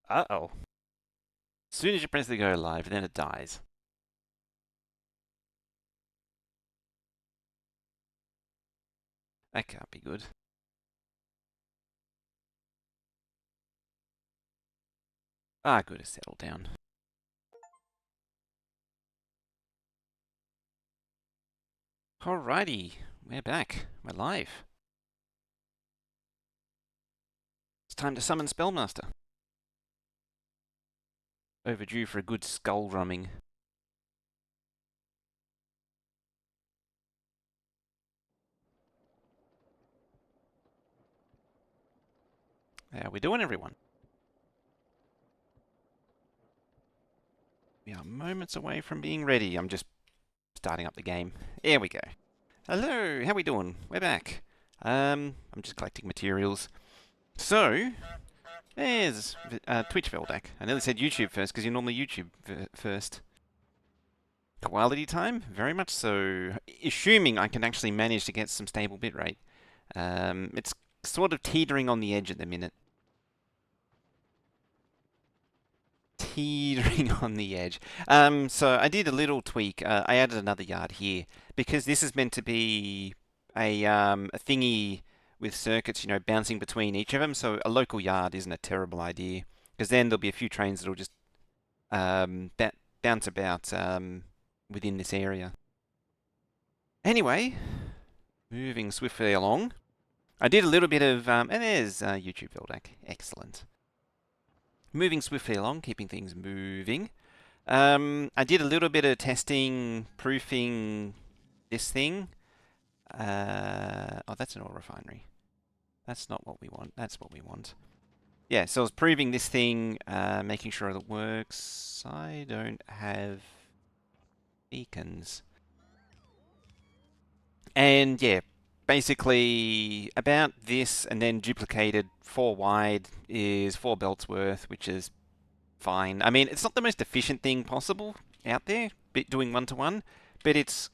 Uh-oh. As soon as you press the go live, then it dies. That can't be good. Ah, good, it's settled down. Alrighty, we're back. We're live. It's time to summon Spellmaster. Overdue for a good skull drumming. How we doing, everyone? We are moments away from being ready. I'm just starting up the game. Here we go. Hello, how we doing? We're back. I'm just collecting materials. So, there's Twitch Veldak. I nearly said YouTube first because you're normally YouTube first. Quality time? Very much so. Assuming I can actually manage to get some stable bitrate. It's sort of teetering on the edge at the minute. Teetering on the edge. So I did a little tweak. I added another yard here because this is meant to be a thingy with circuits, bouncing between each of them. So a local yard isn't a terrible idea because then there'll be a few trains that'll just bounce about within this area. Anyway, moving swiftly along. I did a little bit of, and there's YouTube Veldak. Excellent. Moving swiftly along, keeping things moving. I did a little bit of testing, proofing this thing. Oh, that's an oil refinery. That's not what we want. That's what we want. Yeah, so I was proving this thing, making sure it works. I don't have beacons. And yeah, basically about this and then duplicated 4 wide is 4 belts worth, which is fine. I mean, it's not the most efficient thing possible out there, doing 1-to-1, but it's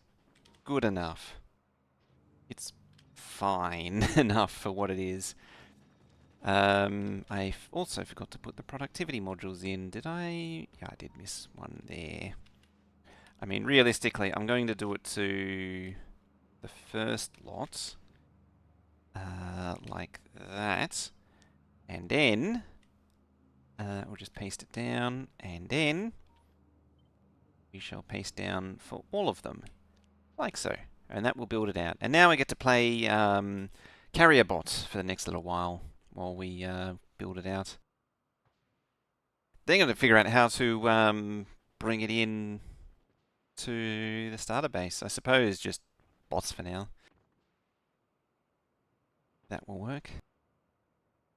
good enough. It's fine enough for what it is. I also forgot to put the productivity modules in. Did I? Yeah, I did miss one there. I mean, realistically, I'm going to do it to the first lot, like that, and then we'll just paste it down, and then we shall paste down for all of them, like so, and that will build it out. And now we get to play carrier bot for the next little while we build it out. Then going to figure out how to bring it in to the starter base. I suppose just bots for now. That will work.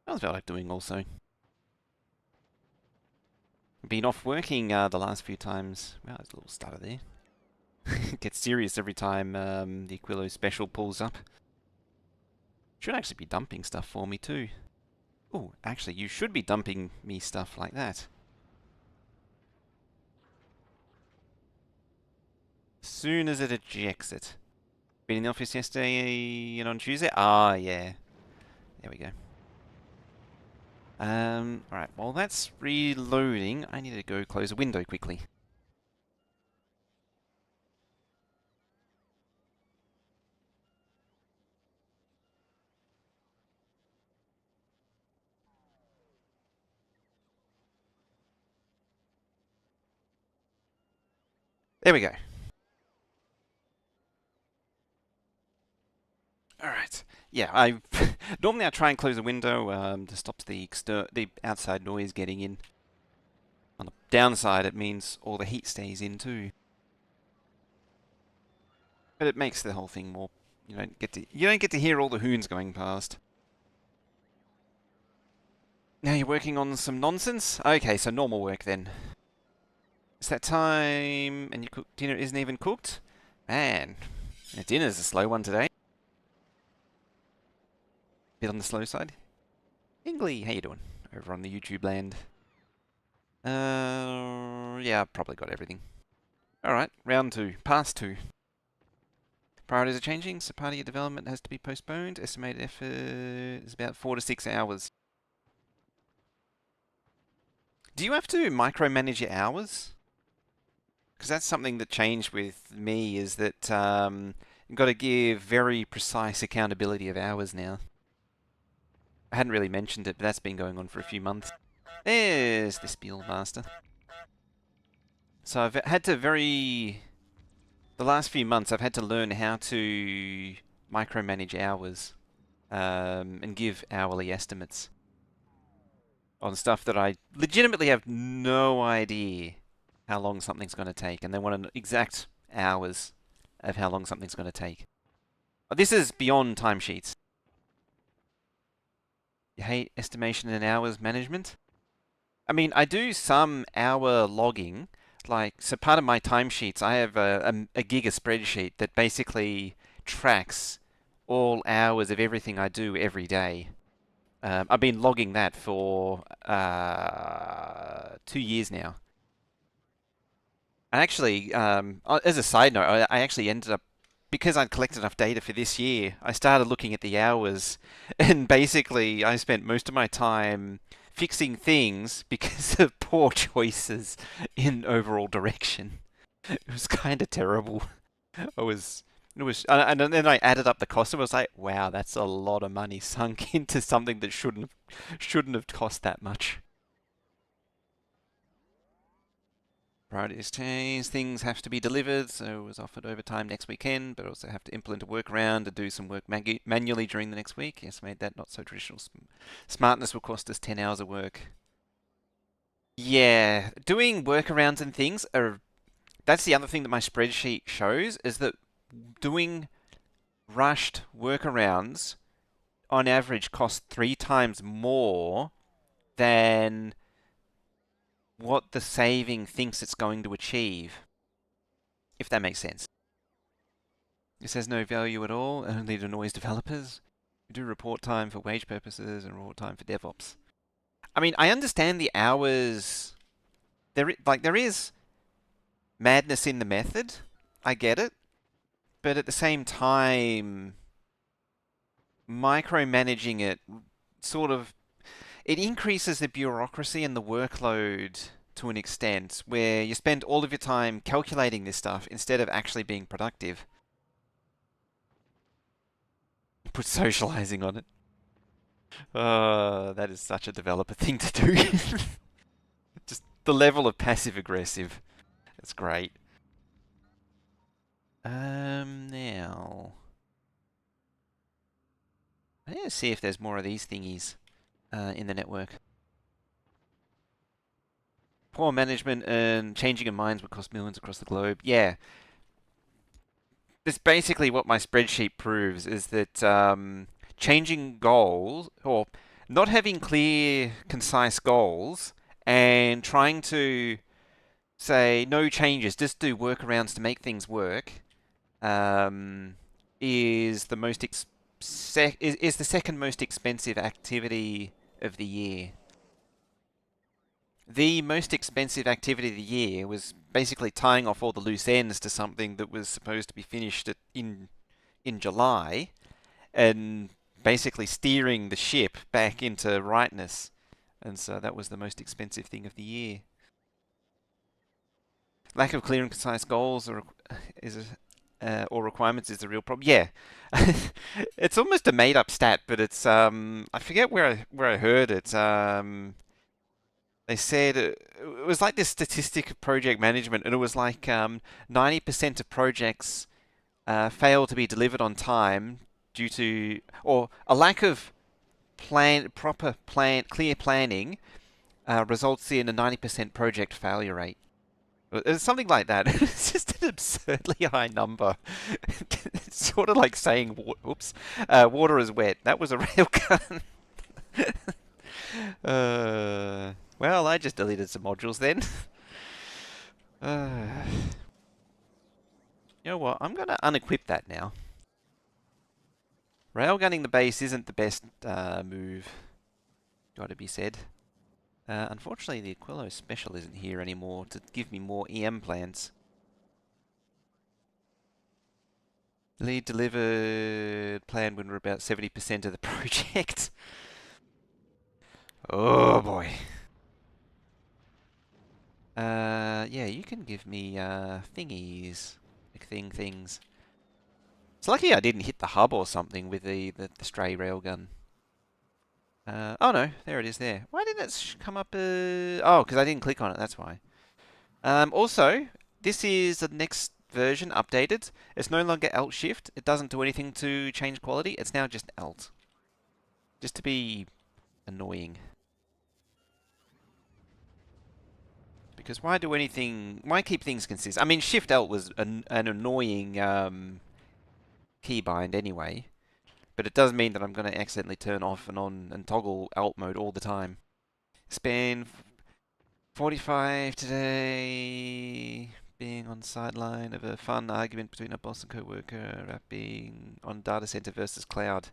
How's Valak doing also? Been off working the last few times. Well, there's a little stutter there. It gets serious every time the Aquilo special pulls up. Should actually be dumping stuff for me too. Oh, actually, you should be dumping me stuff like that. Soon as it ejects it. Been in the office yesterday and on Tuesday? Ah, yeah. There we go. Alright, while that's reloading, I need to go close a window quickly. There we go. Alright. Yeah, normally I try and close a window to stop the outside noise getting in. On the downside, it means all the heat stays in too. But it makes the whole thing more. You don't get to hear all the hoons going past. Now you're working on some nonsense? Okay, so normal work then. It's that time, and dinner isn't even cooked? Man, dinner's a slow one today. Bit on the slow side. Ingley, how you doing? Over on the YouTube land. Yeah, I've probably got everything. Alright, round 2. Pass 2. Priorities are changing, so part of your development has to be postponed. Estimated effort is about 4 to 6 hours. Do you have to micromanage your hours? Because that's something that changed with me, is that you've got to give very precise accountability of hours now. I hadn't really mentioned it, but that's been going on for a few months. There's the Spielmaster. So I've had to the last few months I've had to learn how to micromanage hours and give hourly estimates on stuff that I legitimately have no idea how long something's going to take, and they want an exact hours of how long something's going to take. This is beyond timesheets. You hate estimation and hours management? I mean, I do some hour logging. So part of my timesheets, I have a Giga spreadsheet that basically tracks all hours of everything I do every day. I've been logging that for 2 years now. And actually, as a side note, I actually ended up, because I'd collected enough data for this year, I started looking at the hours, and basically I spent most of my time fixing things because of poor choices in overall direction. It was kind of terrible. And then I added up the cost, and I was like, wow, that's a lot of money sunk into something that shouldn't have cost that much. Priorities, things have to be delivered, so it was offered overtime next weekend, but also have to implement a workaround to do some work manually during the next week. Yes, made that not so traditional. Smartness will cost us 10 hours of work. Yeah, doing workarounds and things that's the other thing that my spreadsheet shows, is that doing rushed workarounds on average cost 3 times more than what the saving thinks it's going to achieve, if that makes sense. It says no value at all, only to noise developers. We do report time for wage purposes and report time for DevOps. I mean, I understand the hours. There is madness in the method. I get it. But at the same time, micromanaging it it increases the bureaucracy and the workload to an extent where you spend all of your time calculating this stuff instead of actually being productive. Put socializing on it. That is such a developer thing to do. Just the level of passive aggressive. It's great. Now. Let's see if there's more of these thingies in the network. Poor management and changing of minds would cost millions across the globe. Yeah. That's basically what my spreadsheet proves, is that changing goals, or not having clear, concise goals, and trying to say no changes, just do workarounds to make things work, is the second most expensive activity of the year. The most expensive activity of the year was basically tying off all the loose ends to something that was supposed to be finished in July, and basically steering the ship back into rightness. And so that was the most expensive thing of the year. Lack of clear and concise goals or requirements is the real problem. Yeah, it's almost a made-up stat, but it's I forget where I heard it. They said it was like this statistic of project management, and it was like 90% of projects fail to be delivered on time due to, or a lack of clear planning results in a 90% project failure rate. It's something like that. It's just an absurdly high number. It's sort of like saying, water is wet. That was a railgun. Well, I just deleted some modules then. You know what? I'm going to unequip that now. Railgunning the base isn't the best move, gotta be said. Unfortunately, the Aquilo Special isn't here anymore to give me more EM plans. Lead delivered plan when we're about 70% of the project. Oh boy. Yeah, you can give me thingies, like things. It's lucky I didn't hit the hub or something with the stray railgun. Oh no, there it is there. Why didn't it come up? Oh, because I didn't click on it, that's why. Also, this is the next version updated. It's no longer Alt Shift. It doesn't do anything to change quality. It's now just Alt. Just to be annoying. Because why do anything... Why keep things consistent? I mean, Shift Alt was an annoying keybind anyway. But it does mean that I'm going to accidentally turn off and on and toggle Alt mode all the time. Span 45 today. Being on sideline of a fun argument between a boss and co-worker. Rapping on data center versus cloud.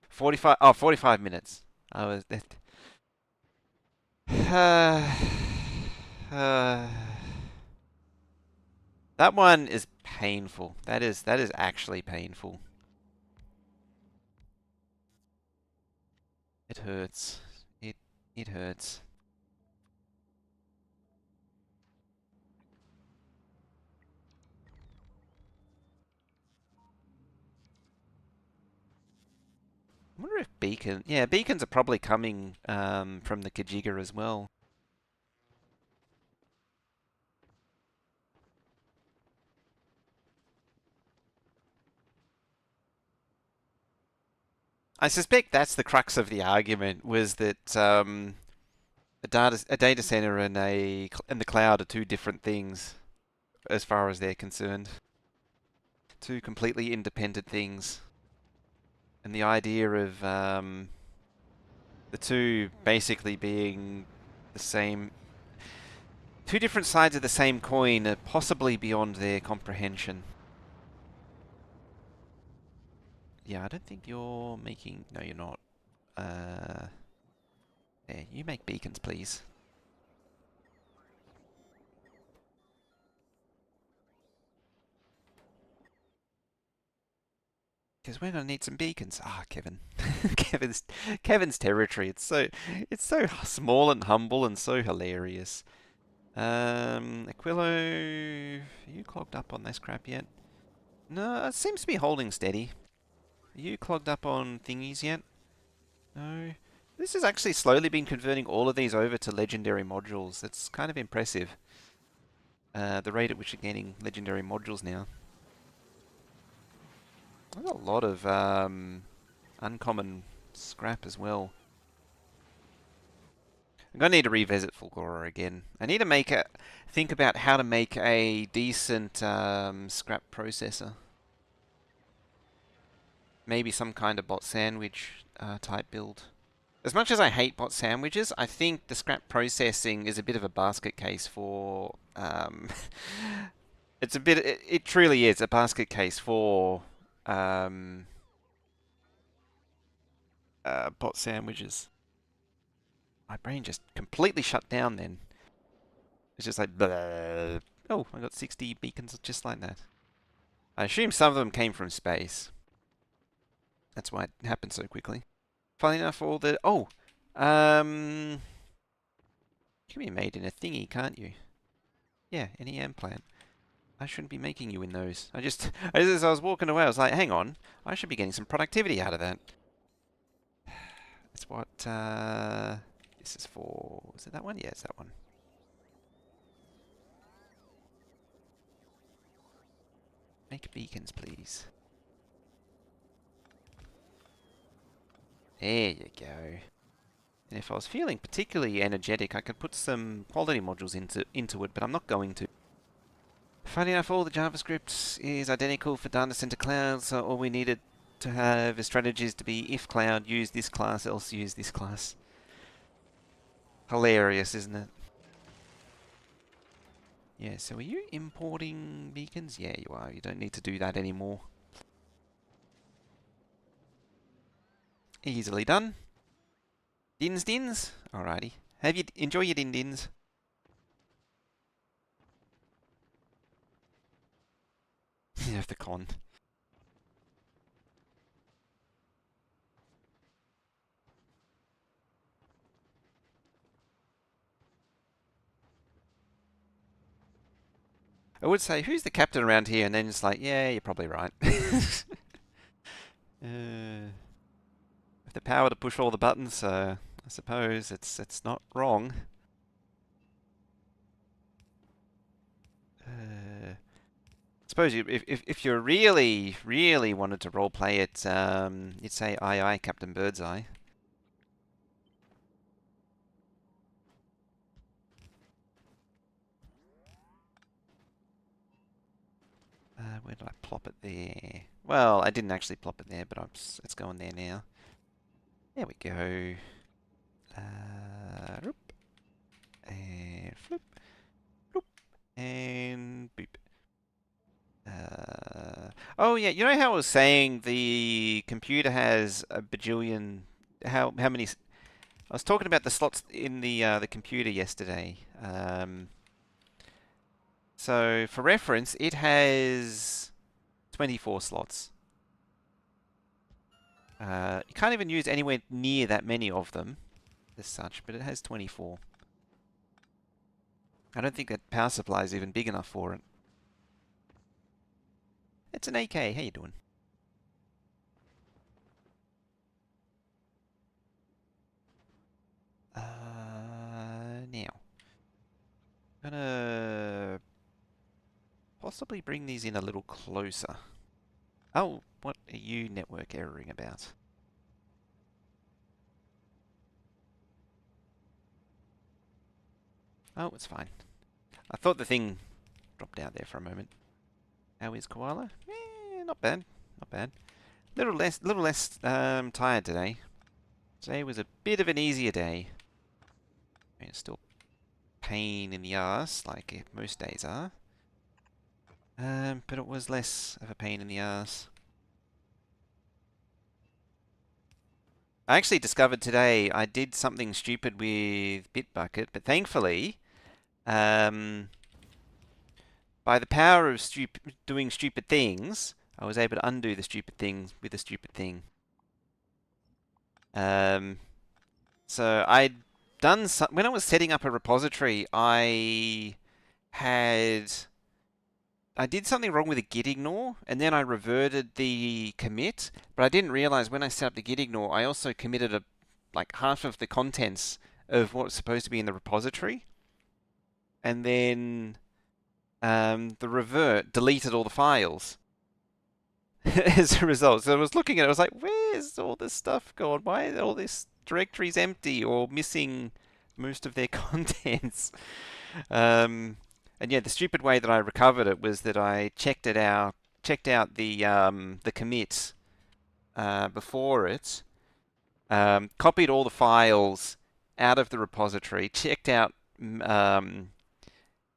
45 minutes. I was... That one is painful. That is actually painful. It hurts. It hurts. I wonder if beacon... Yeah, beacons are probably coming from the Kajiga as well. I suspect that's the crux of the argument, was that a data center and the cloud are two different things as far as they're concerned. Two completely independent things. And the idea of the two basically being the same, two different sides of the same coin are possibly beyond their comprehension. Yeah, I don't think you're making... No, you're not. There, you make beacons, please. Because we're gonna need some beacons. Ah, Kevin. Kevin's territory. It's so small and humble and so hilarious. Aquilo, are you clogged up on this crap yet? No, it seems to be holding steady. Are you clogged up on thingies yet? No. This has actually slowly been converting all of these over to legendary modules. It's kind of impressive. The rate at which you're getting legendary modules now. There's a lot of uncommon scrap as well. I'm going to need to revisit Fulgora again. I need to think about how to make a decent scrap processor. Maybe some kind of bot sandwich type build. As much as I hate bot sandwiches, I think the scrap processing is a bit of a basket case for... it truly is a basket case for bot sandwiches. My brain just completely shut down then. It's just like, bleh. Oh, I got 60 beacons just like that. I assume some of them came from space. That's why it happened so quickly. Funny enough, all the... Oh! You can be made in a thingy, can't you? Yeah, any EM plant. I shouldn't be making you in those. As I was walking away, I was like, hang on, I should be getting some productivity out of that. That's what this is for. Is it that one? Yeah, it's that one. Make beacons, please. There you go. And if I was feeling particularly energetic, I could put some quality modules into it, but I'm not going to. Funny enough, all the JavaScript is identical for data center cloud, so all we needed to have is strategies to be if cloud, use this class, else use this class. Hilarious, isn't it? Yeah, so are you importing beacons? Yeah, you are. You don't need to do that anymore. Easily done. Dins. Alrighty. Enjoy your dins. You have the con. I would say, who's the captain around here? And then it's like, yeah, you're probably right. Have the power to push all the buttons, so I suppose it's not wrong. I suppose if you really wanted to roleplay it, you'd say aye aye, Captain Birdseye. Where did I plop it there? Well, I didn't actually plop it there, but it's going there now. There we go. Roop, and flip, bloop, and boop. Oh yeah, you know how I was saying the computer has a bajillion. How many? I was talking about the slots in the computer yesterday. So for reference, it has 24 slots. You can't even use anywhere near that many of them as such, but it has 24. I don't think that power supply is even big enough for it. It's an AK. How you doing? Now, I'm gonna possibly bring these in a little closer. Oh, what are you network erroring about? Oh, it's fine. I thought the thing dropped out there for a moment. How is Koala? Not bad. Not bad. Little less tired today. Today was a bit of an easier day. I mean, it's still pain in the ass, like most days are. But it was less of a pain in the ass. I actually discovered today I did something stupid with Bitbucket, but thankfully, by the power of doing stupid things, I was able to undo the stupid things with a stupid thing. So I'd done some, when I was setting up a repository, I did something wrong with a git ignore, and then I reverted the commit, but I didn't realize when I set up the git ignore, I also committed like half of the contents of what's supposed to be in the repository, and then the revert deleted all the files as a result. So I was looking at it, I was like, where's all this stuff gone? Why is all this directories empty or missing most of their contents? And yeah, the stupid way that I recovered it was that I checked out the commit before it, copied all the files out of the repository, checked out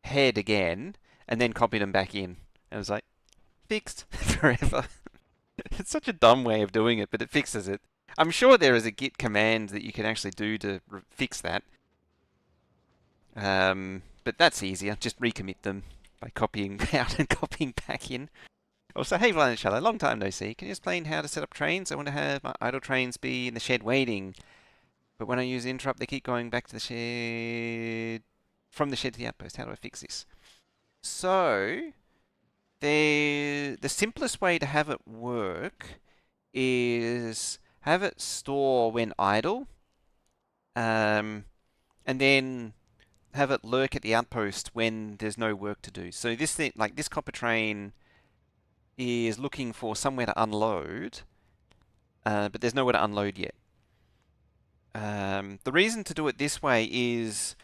head again, and then copied them back in. And I was like, fixed forever. It's such a dumb way of doing it, but it fixes it. I'm sure there is a git command that you can actually do to fix that. But that's easier. Just recommit them by copying out and copying back in. Also, hey Vlad and Shallow, long time no see. Can you explain how to set up trains? I want to have my idle trains be in the shed waiting. But when I use interrupt, they keep going back to the shed, from the shed to the outpost. How do I fix this? So, the simplest way to have it work is have it store when idle, and then have it lurk at the outpost when there's no work to do. So this thing, like this copper train, is looking for somewhere to unload, but there's nowhere to unload yet. The reason to do it this way is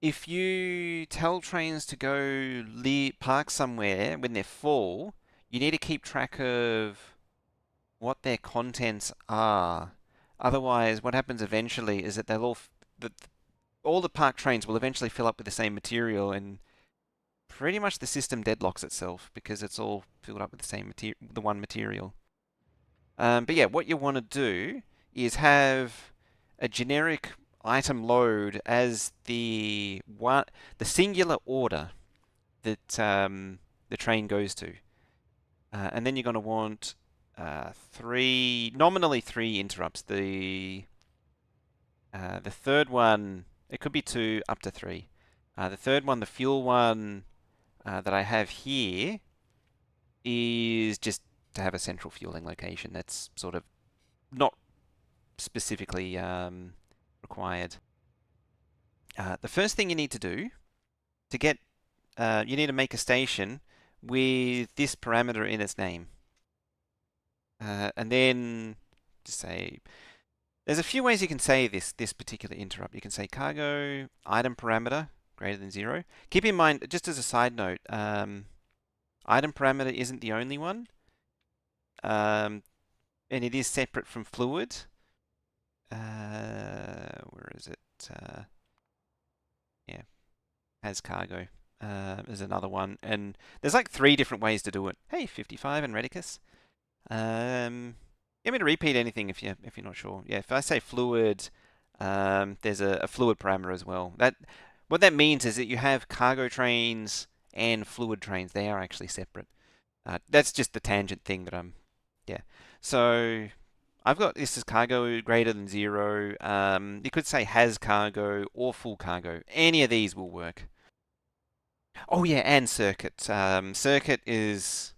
if you tell trains to go park somewhere when they're full, you need to keep track of what their contents are. Otherwise, what happens eventually is that all the parked trains will eventually fill up with the same material, and pretty much the system deadlocks itself because it's all filled up with the one material. But yeah, what you want to do is have a generic item load as the singular order that the train goes to, and then you're going to want nominally three interrupts. The third one, it could be two up to three. The third one, the fuel one, that I have here is just to have a central fueling location. That's sort of not specifically required. The first thing you need to do to get, you need to make a station with this parameter in its name. And then just say, there's a few ways you can say this particular interrupt. You can say cargo item parameter greater than 0. Keep in mind, just as a side note, item parameter isn't the only one, and it is separate from fluid. Where is it? Yeah, has cargo. There's another one, and there's like 3 different ways to do it. Hey, 55 and Redicus. You want me to repeat anything if you're not sure? Yeah, if I say fluid, there's a fluid parameter as well. What that means is that you have cargo trains and fluid trains. They are actually separate. That's just the tangent thing that yeah. So I've got this as cargo greater than 0. You could say has cargo or full cargo. Any of these will work. Oh yeah, and circuit. Circuit is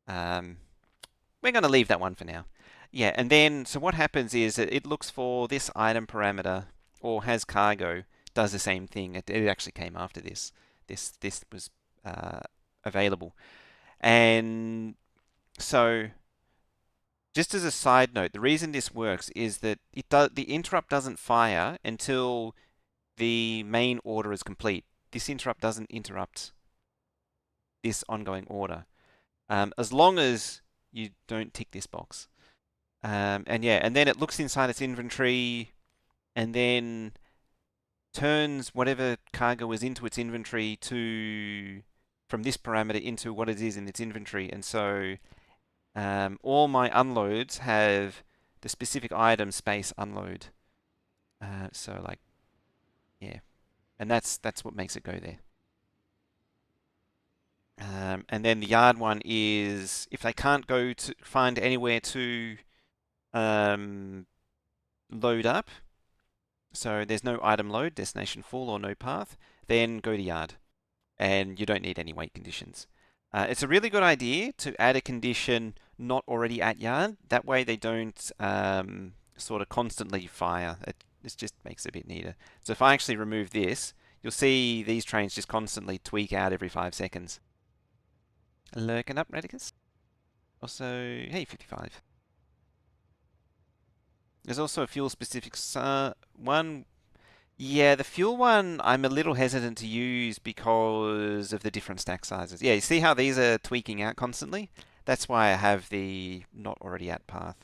we're going to leave that one for now. Yeah, and then, so what happens is that it looks for this item parameter, or has cargo, does the same thing. It actually came after this. This was available. And so, just as a side note, the reason this works is that the interrupt doesn't fire until the main order is complete. This interrupt doesn't interrupt this ongoing order. As long as you don't tick this box. And yeah, and then it looks inside its inventory and then turns whatever cargo is into its inventory from this parameter into what it is in its inventory. And so all my unloads have the specific item space unload. So like, yeah, and that's what makes it go there. And then the yard one is if they can't go to find anywhere to load up, so there's no item load, destination full or no path, then go to yard, and you don't need any wait conditions. It's a really good idea to add a condition not already at yard. That way they don't sort of constantly fire. This just makes it a bit neater. So if I actually remove this, you'll see these trains just constantly tweak out every 5 seconds. Lurking up, Redicus. Also, hey, 55. There's also a fuel-specific one. Yeah, the fuel one I'm a little hesitant to use because of the different stack sizes. Yeah, you see how these are tweaking out constantly? That's why I have the not already at path.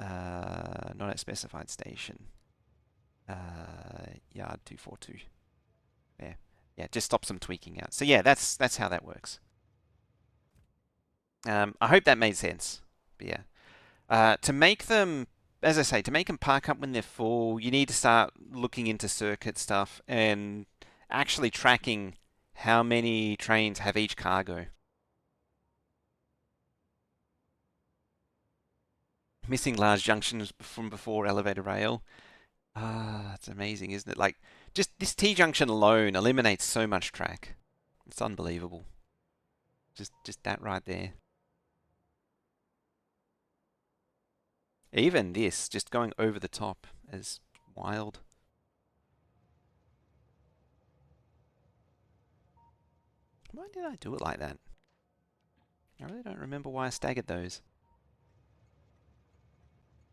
Not at specified station. Yard 242. Yeah, yeah, just stops them tweaking out. So yeah, that's how that works. I hope that made sense. But yeah, to make them, as I say, to make them park up when they're full, you need to start looking into circuit stuff and actually tracking how many trains have each cargo. Missing large junctions from before elevator rail. It's amazing, isn't it? Like, just this T-junction alone eliminates so much track. It's unbelievable. Just that right there. Even this, just going over the top, is wild. Why did I do it like that? I really don't remember why I staggered those.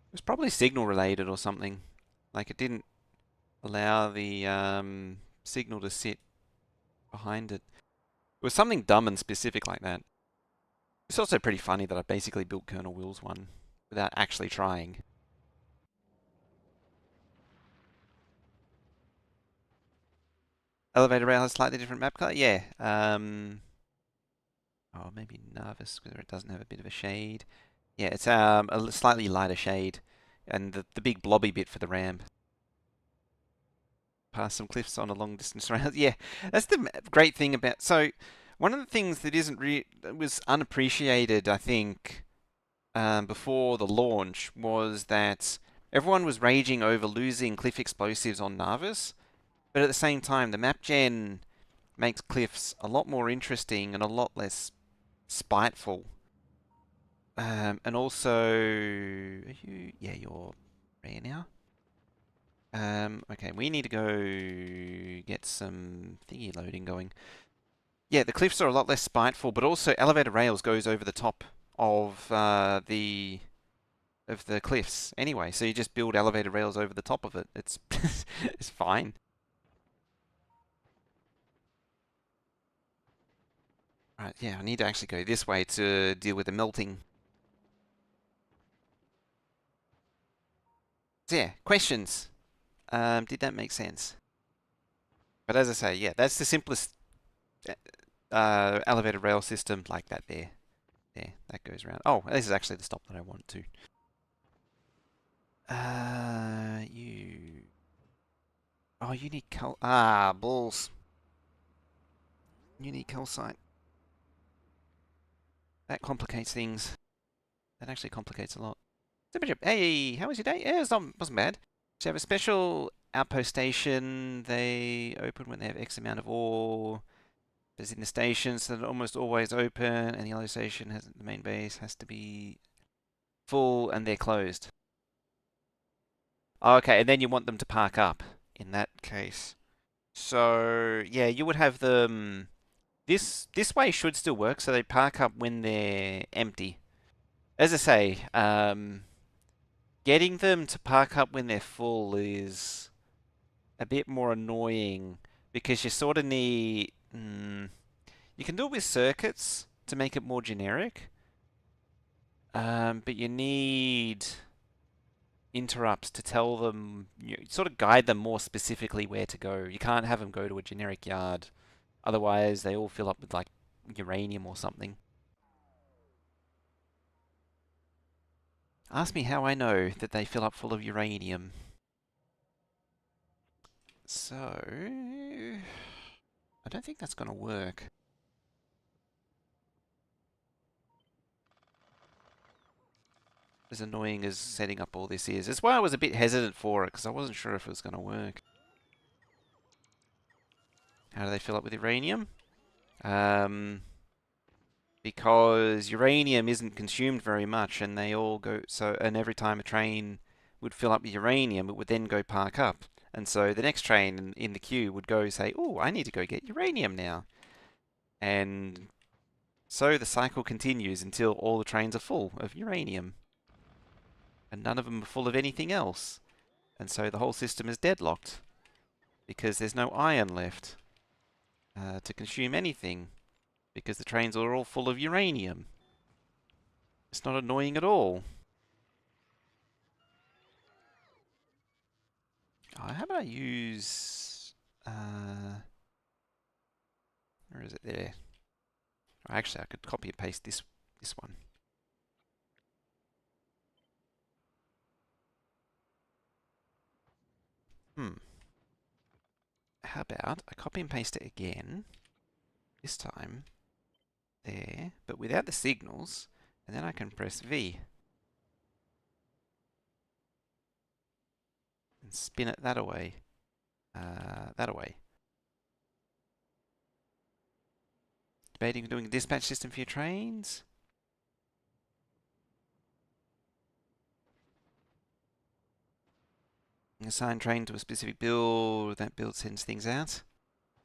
It was probably signal related or something. Like it didn't allow the signal to sit behind it. It was something dumb and specific like that. It's also pretty funny that I basically built Colonel Will's one without actually trying. Elevator rail has slightly different map color? Yeah. Oh, maybe Nervous, because it doesn't have a bit of a shade. Yeah, it's a slightly lighter shade. And the big blobby bit for the ramp. Past some cliffs on a long distance rail. Yeah, that's the great thing about... So, one of the things that was unappreciated, I think, before the launch was that everyone was raging over losing cliff explosives on Narvis, but at the same time, the map gen makes cliffs a lot more interesting and a lot less spiteful. And also, yeah, you're rare now. Okay, we need to go get some thingy loading going. Yeah, the cliffs are a lot less spiteful, but also elevated rails goes over the top of the cliffs anyway. So you just build elevated rails over the top of it. It's it's fine. Right, yeah, I need to actually go this way to deal with the melting. So yeah, questions. Did that make sense? But as I say, yeah, that's the simplest elevated rail system like that there. There, that goes around. Oh, this is actually the stop that I want to. You... Oh, you need cal... Ah, balls. You need calcite. That complicates things. That actually complicates a lot. Hey, how was your day? Yeah, wasn't bad. So you have a special outpost station. They open when they have X amount of ore. There's in the stations that are almost always open, and the other station has the main base has to be full, and they're closed. Oh, okay, and then you want them to park up in that case. So yeah, you would have them. This way should still work. So they park up when they're empty. As I say, getting them to park up when they're full is a bit more annoying because you sort of need. You can do it with circuits to make it more generic, but you need interrupts to tell them, you sort of guide them more specifically where to go. You can't have them go to a generic yard, otherwise they all fill up with like uranium or something. Ask me how I know that they fill up full of uranium. So, I don't think that's going to work. As annoying as setting up all this is. That's why I was a bit hesitant for it, because I wasn't sure if it was going to work. How do they fill up with uranium? Because uranium isn't consumed very much, and they all go... and every time a train would fill up with uranium, it would then go park up. And so the next train in the queue would go say, oh, I need to go get uranium now. And so the cycle continues until all the trains are full of uranium. And none of them are full of anything else. And so the whole system is deadlocked. Because there's no iron left to consume anything. Because the trains are all full of uranium. It's not annoying at all. Oh, how about I use... where is it there? Oh, actually, I could copy and paste this one. How about I copy and paste it again, this time, there, but without the signals, and then I can press V. And spin it that away. That away. Debating doing a dispatch system for your trains? Assign train to a specific build, that build sends things out.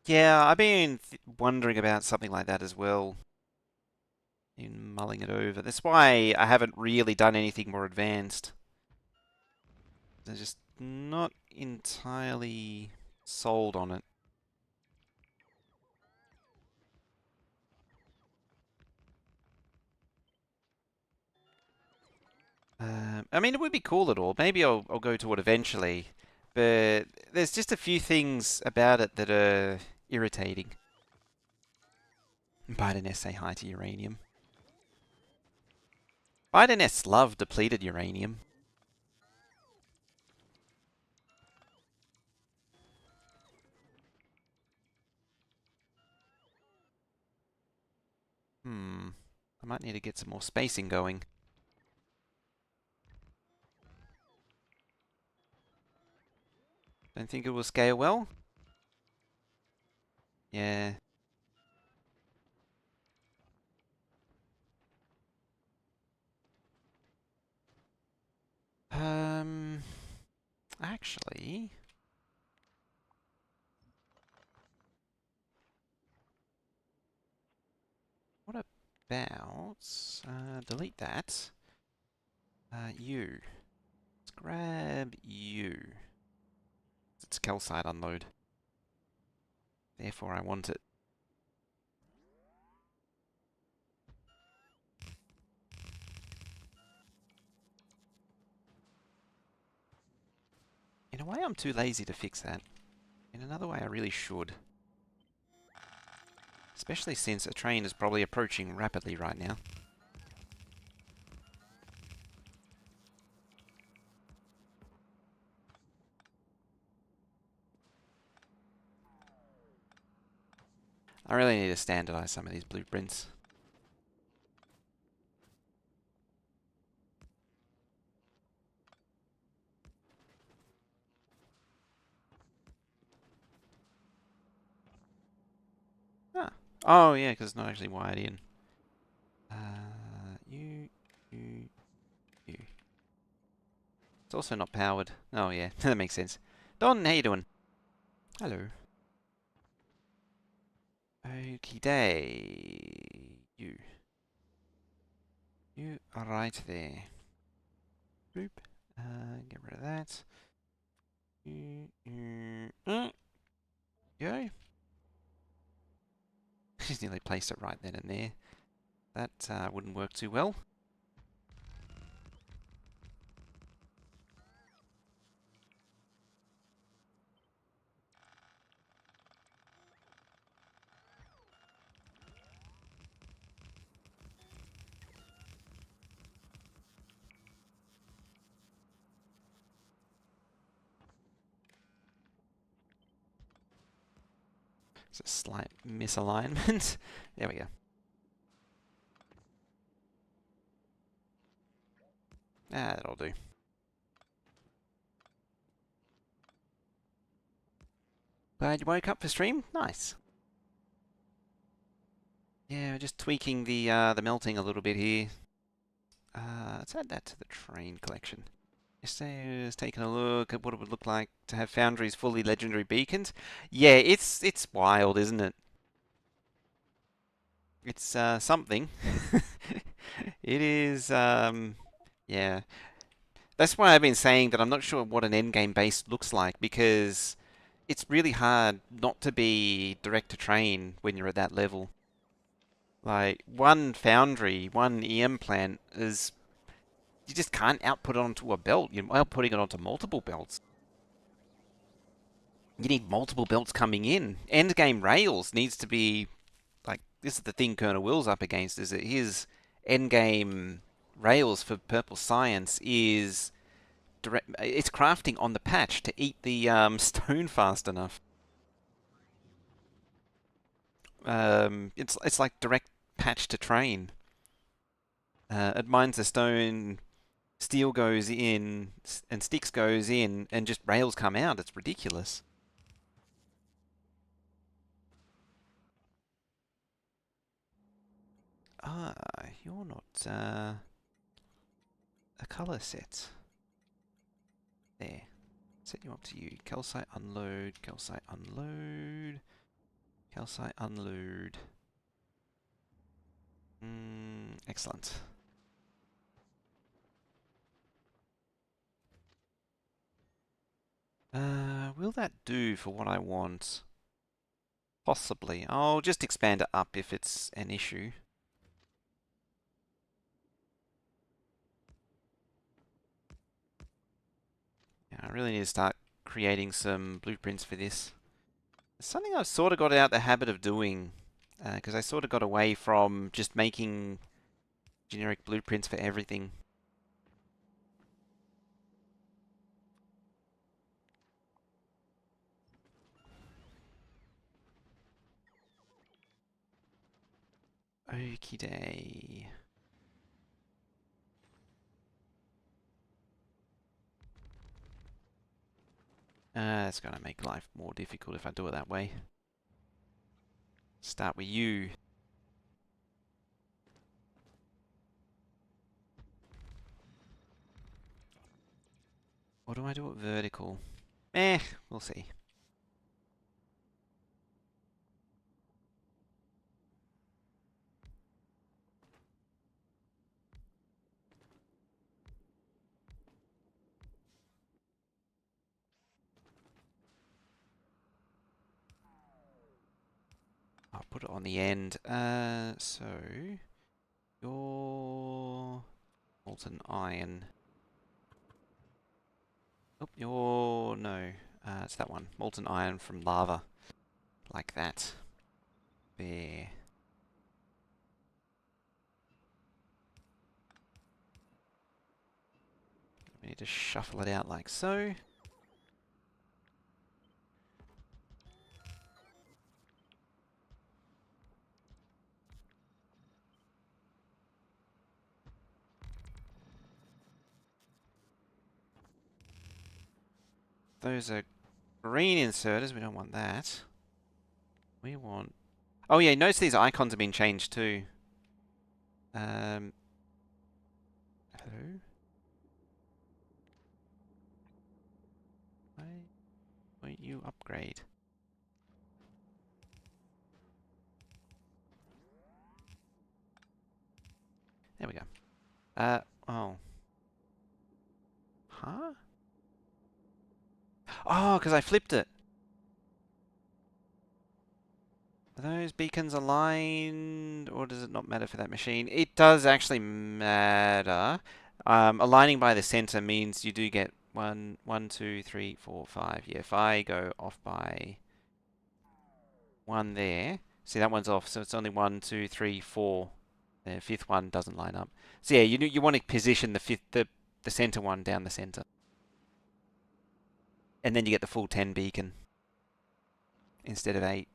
Yeah, I've been wondering about something like that as well. In mulling it over. That's why I haven't really done anything more advanced. I'm just not entirely sold on it. I mean, it would be cool at all. Maybe I'll go to it eventually. But there's just a few things about it that are irritating. Biden say hi to uranium. Biden love depleted uranium. I might need to get some more spacing going. Don't think it will scale well? Yeah. actually... What about... delete that. You. Let's grab you. It's calcite unload. Therefore I want it. In a way I'm too lazy to fix that. In another way I really should. Especially since a train is probably approaching rapidly right now. I really need to standardize some of these blueprints. Ah. Oh yeah, because it's not actually wired in. You. It's also not powered. Oh yeah, that makes sense. Don, how you doing? Hello. Okie day. You. You are right there. Boop. Get rid of that. Go. Just nearly placed it right then and there. That wouldn't work too well. It's a slight misalignment. There we go. Ah, that'll do. Glad you woke up for stream? Nice. Yeah, just tweaking the melting a little bit here. Let's add that to the train collection. Yesterday I was taking a look at what it would look like to have Foundry's fully legendary beacons. Yeah, it's wild, isn't it? It's something. It is yeah. That's why I've been saying that I'm not sure what an endgame base looks like, because it's really hard not to be direct to train when you're at that level. Like, one foundry, one EM plant is... You just can't output it onto a belt. You're outputting it onto multiple belts. You need multiple belts coming in. Endgame rails needs to be... Like, this is the thing Colonel Will's up against, is that his endgame rails for Purple Science is... It's crafting on the patch to eat the stone fast enough. It's like direct patch to train. It mines the stone, steel goes in, and sticks goes in, and just rails come out. It's ridiculous. Ah, you're not a color set. There. Set you up to you. Calcite unload, calcite unload, calcite unload. Excellent. Will that do for what I want? Possibly. I'll just expand it up if it's an issue. Yeah, I really need to start creating some blueprints for this. It's something I've sort of got out the habit of doing, because I sort of got away from just making generic blueprints for everything. Okie day. It's going to make life more difficult if I do it that way. Start with you. Or do I do it vertical? We'll see. I'll put it on the end. So your molten iron. Oh, your no. It's that one. Molten iron from lava. Like that. There. We need to shuffle it out like so. Those are green inserters. We don't want that. We want... Oh yeah, notice these icons have been changed too. Hello? Why won't you upgrade? There we go. Oh. Huh? Oh, because I flipped it. Are those beacons aligned, or does it not matter for that machine? It does actually matter. Aligning by the center means you do get 1, 2, 3, 4, 5. Yeah, if I go off by 1 there, see that one's off, so it's only 1, 2, 3, 4. The fifth one doesn't line up. So yeah, you want to position the center one down the center, and then you get the full 10 beacon instead of 8.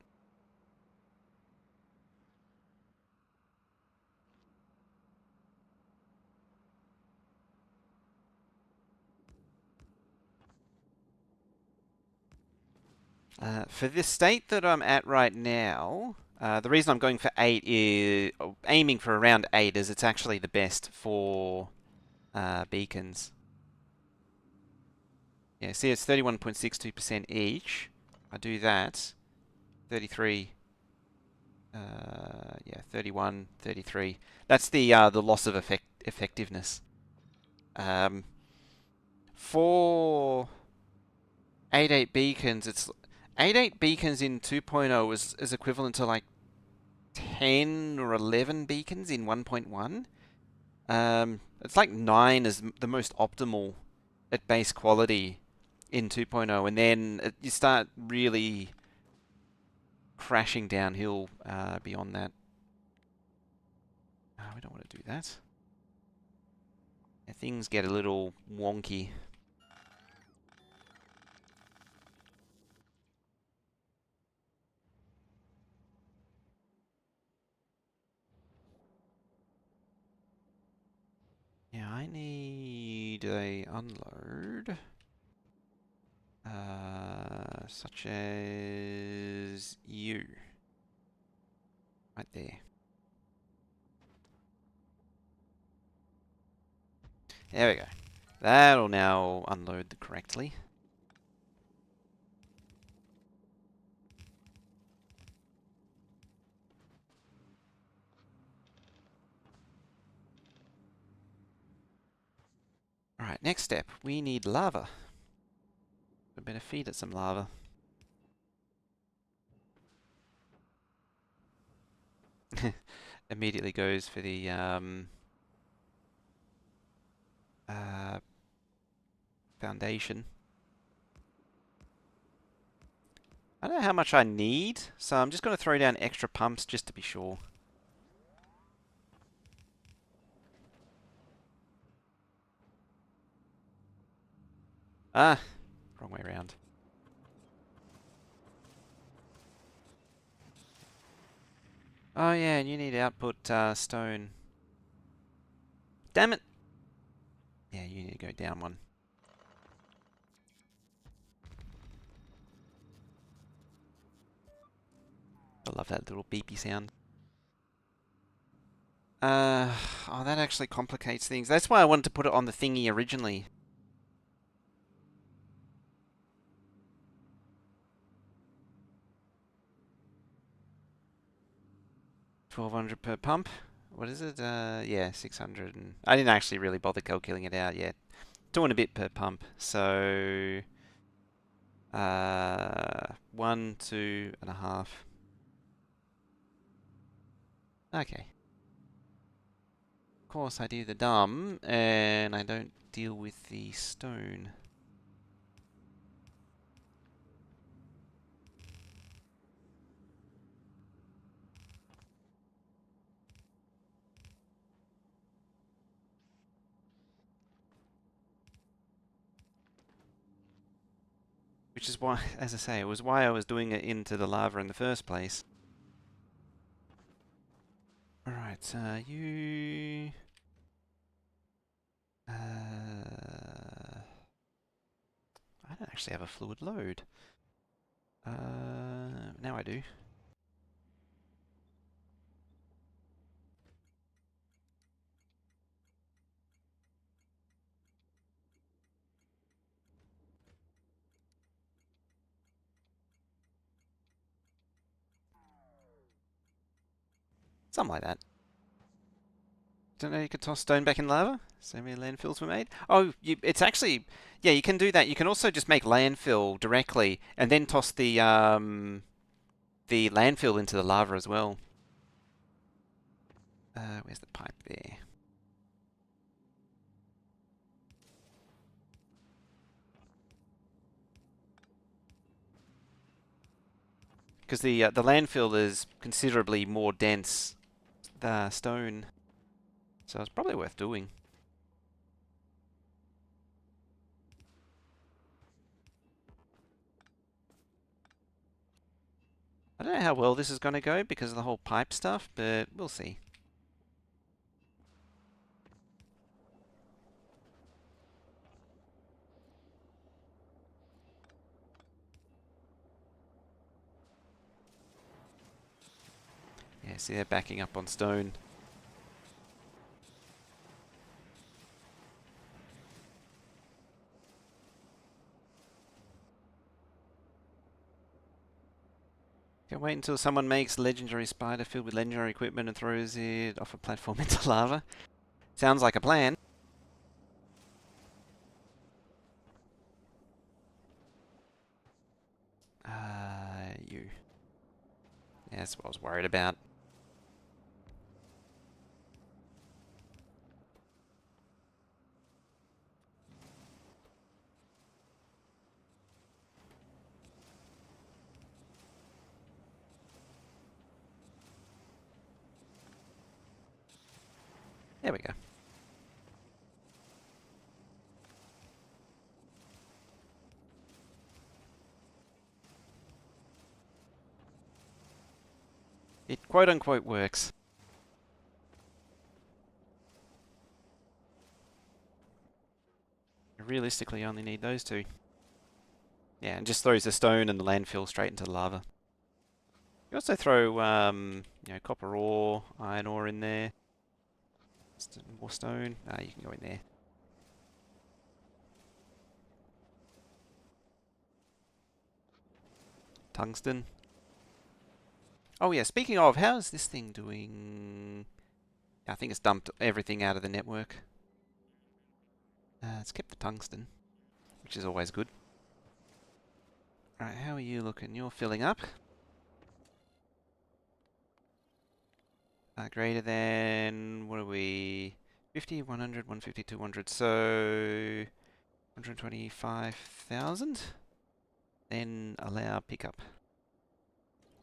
For this state that I'm at right now, the reason I'm going for 8 is aiming for around 8 is it's actually the best for beacons. Yeah, see it's 31.62% each. I do that, 33. Yeah, 31, 33. That's the loss of effectiveness. For 8.8 beacons, it's 8.8 beacons in 2.0 is equivalent to like 10 or 11 beacons in 1.1. It's like 9 is the most optimal at base quality in 2.0, and then you start really crashing downhill beyond that. We don't want to do that. Things get a little wonky. Yeah, I need a unload. Such as you. Right there. There we go. That'll now unload correctly. Alright, next step. We need lava. We better feed it some lava. Immediately goes for the foundation. I don't know how much I need, so I'm just going to throw down extra pumps just to be sure. Ah, wrong way around. Oh yeah, and you need output stone. Damn it! Yeah, you need to go down one. I love that little beepy sound. Oh, that actually complicates things. That's why I wanted to put it on the thingy originally. 1200 per pump. What is it? Yeah, 600. And I didn't actually really bother calculating it out yet. 2 and a bit per pump. So 1, 2.5. Okay. Of course, I do the dumb, and I don't deal with the stone. Which is why, as I say, it was why I was doing it into the lava in the first place. Alright, you... I don't actually have a fluid load. Now I do. Something like that. Don't know you could toss stone back in lava? So many landfills were made? Oh, it's actually... Yeah, you can do that. You can also just make landfill directly and then toss the landfill into the lava as well. Where's the pipe there? Because the landfill is considerably more dense than stone. So it's probably worth doing. I don't know how well this is going to go because of the whole pipe stuff, but we'll see. Yeah, see they're backing up on stone. Can't wait until someone makes legendary spider filled with legendary equipment and throws it off a platform into lava. Sounds like a plan. You. Yeah, that's what I was worried about. There we go. It quote-unquote works. You realistically only need those two. Yeah, and just throws the stone and the landfill straight into the lava. You also throw, copper ore, iron ore in there. More stone. You can go in there. Tungsten. Oh yeah, speaking of, how's this thing doing? I think it's dumped everything out of the network. It's kept the tungsten, which is always good. Alright, how are you looking? You're filling up. Greater than, what are we? 50, 100, 150, 200, so 125,000. Then allow pickup.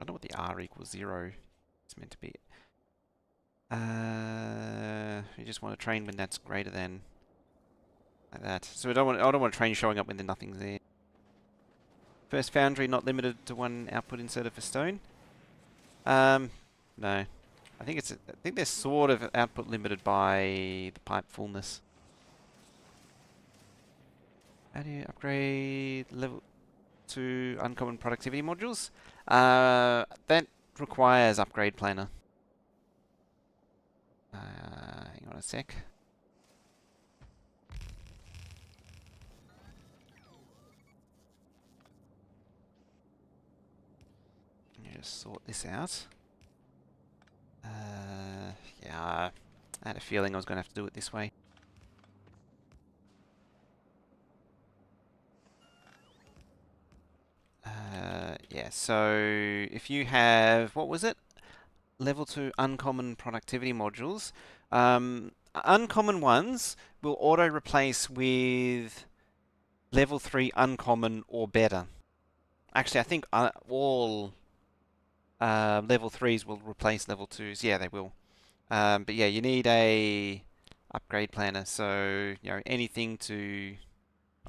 I don't know what the R equals 0 is meant to be. You just want to train when that's greater than, like that. So I don't want a train showing up when nothing's there. First foundry not limited to one output inserter for stone. No. I think they're sort of output limited by the pipe fullness. How do you upgrade level to uncommon productivity modules? That requires upgrade planner. Hang on a sec. Let me just sort this out. Yeah, I had a feeling I was going to have to do it this way. Yeah, so if you have, what was it? Level 2 uncommon productivity modules. Uncommon ones will auto-replace with level 3 uncommon or better. Actually, I think all level 3s will replace level 2s. Yeah, they will. But yeah, you need a upgrade planner. So, you know, anything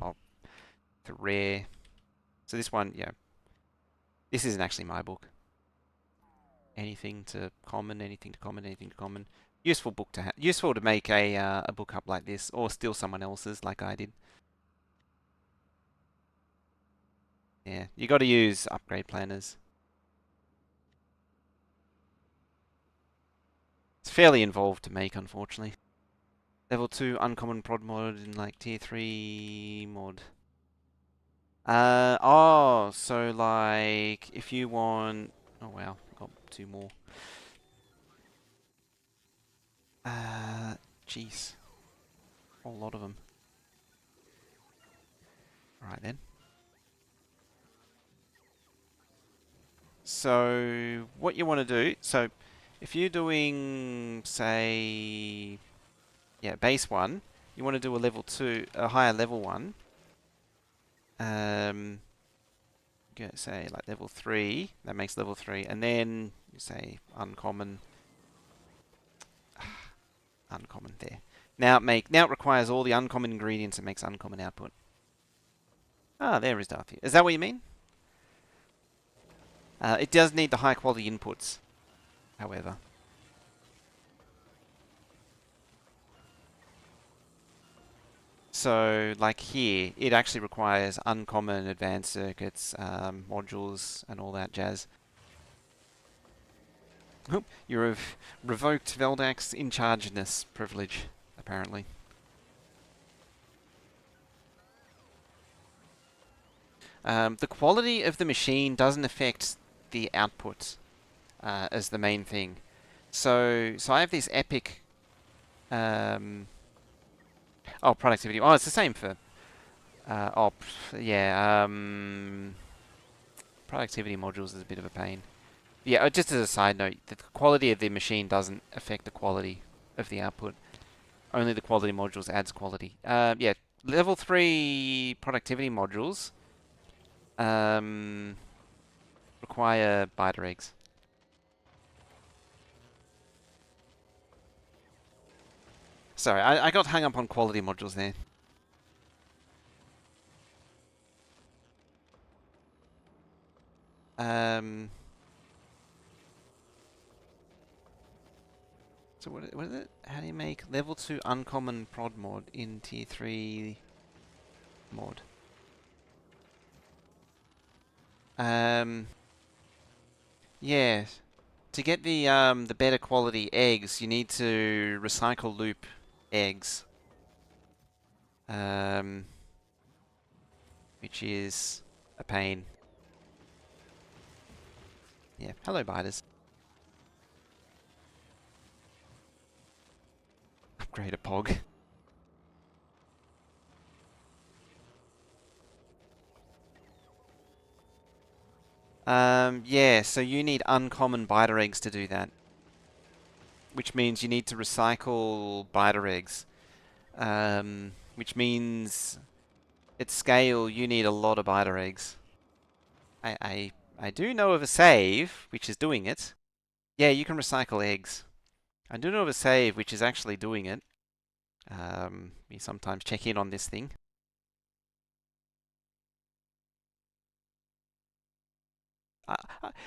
oh, to rare. So this one, yeah, this isn't actually my book. Anything to common, anything to common, anything to common. Useful book to have. Useful to make a book up like this, or steal someone else's, like I did. Yeah, you got to use upgrade planners. It's fairly involved to make, unfortunately. Level 2 uncommon prod mod in like tier 3 mod. So like if you want, oh wow, got 2 more. Jeez, a whole lot of them. All right then. So what you want to do, so if you're doing, say, yeah, base 1, you want to do a level 2, a higher level one. Say like level 3, that makes level 3, and then you say uncommon, uncommon there. Now it requires all the uncommon ingredients and makes uncommon output. Ah, there is Darth. Is that what you mean? It does need the high quality inputs, however. So, like here, it actually requires uncommon advanced circuits, modules, and all that jazz. Oh, you have revoked Veldak's in chargeness privilege, apparently. The quality of the machine doesn't affect the output as the main thing. So I have this epic. Productivity. Oh, it's the same for. Yeah. Productivity modules is a bit of a pain. Yeah, just as a side note, the quality of the machine doesn't affect the quality of the output. Only the quality modules adds quality. Yeah, level 3 productivity modules require biter eggs. Sorry, I got hung up on quality modules there. So what is it? How do you make level 2 uncommon prod mod in tier 3 mod? Yeah. To get the better quality eggs, you need to recycle loop eggs. Which is a pain. Yeah. Hello, biters. Upgrade a pog. Yeah, so you need uncommon biter eggs to do that. Which means you need to recycle biter eggs. Which means at scale you need a lot of biter eggs. I do know of a save which is doing it. Yeah, you can recycle eggs. I do know of a save which is actually doing it. We sometimes check in on this thing.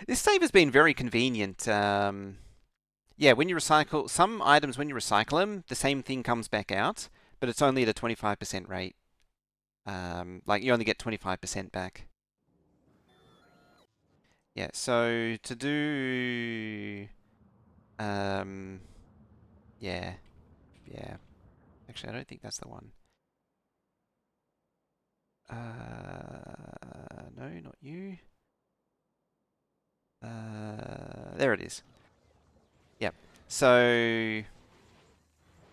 This save has been very convenient. Yeah, when you recycle some items, when you recycle them, the same thing comes back out, but it's only at a 25% rate. Like you only get 25% back. Yeah, so to do, yeah, yeah. Actually, I don't think that's the one. No, not you. There it is. Yep. So,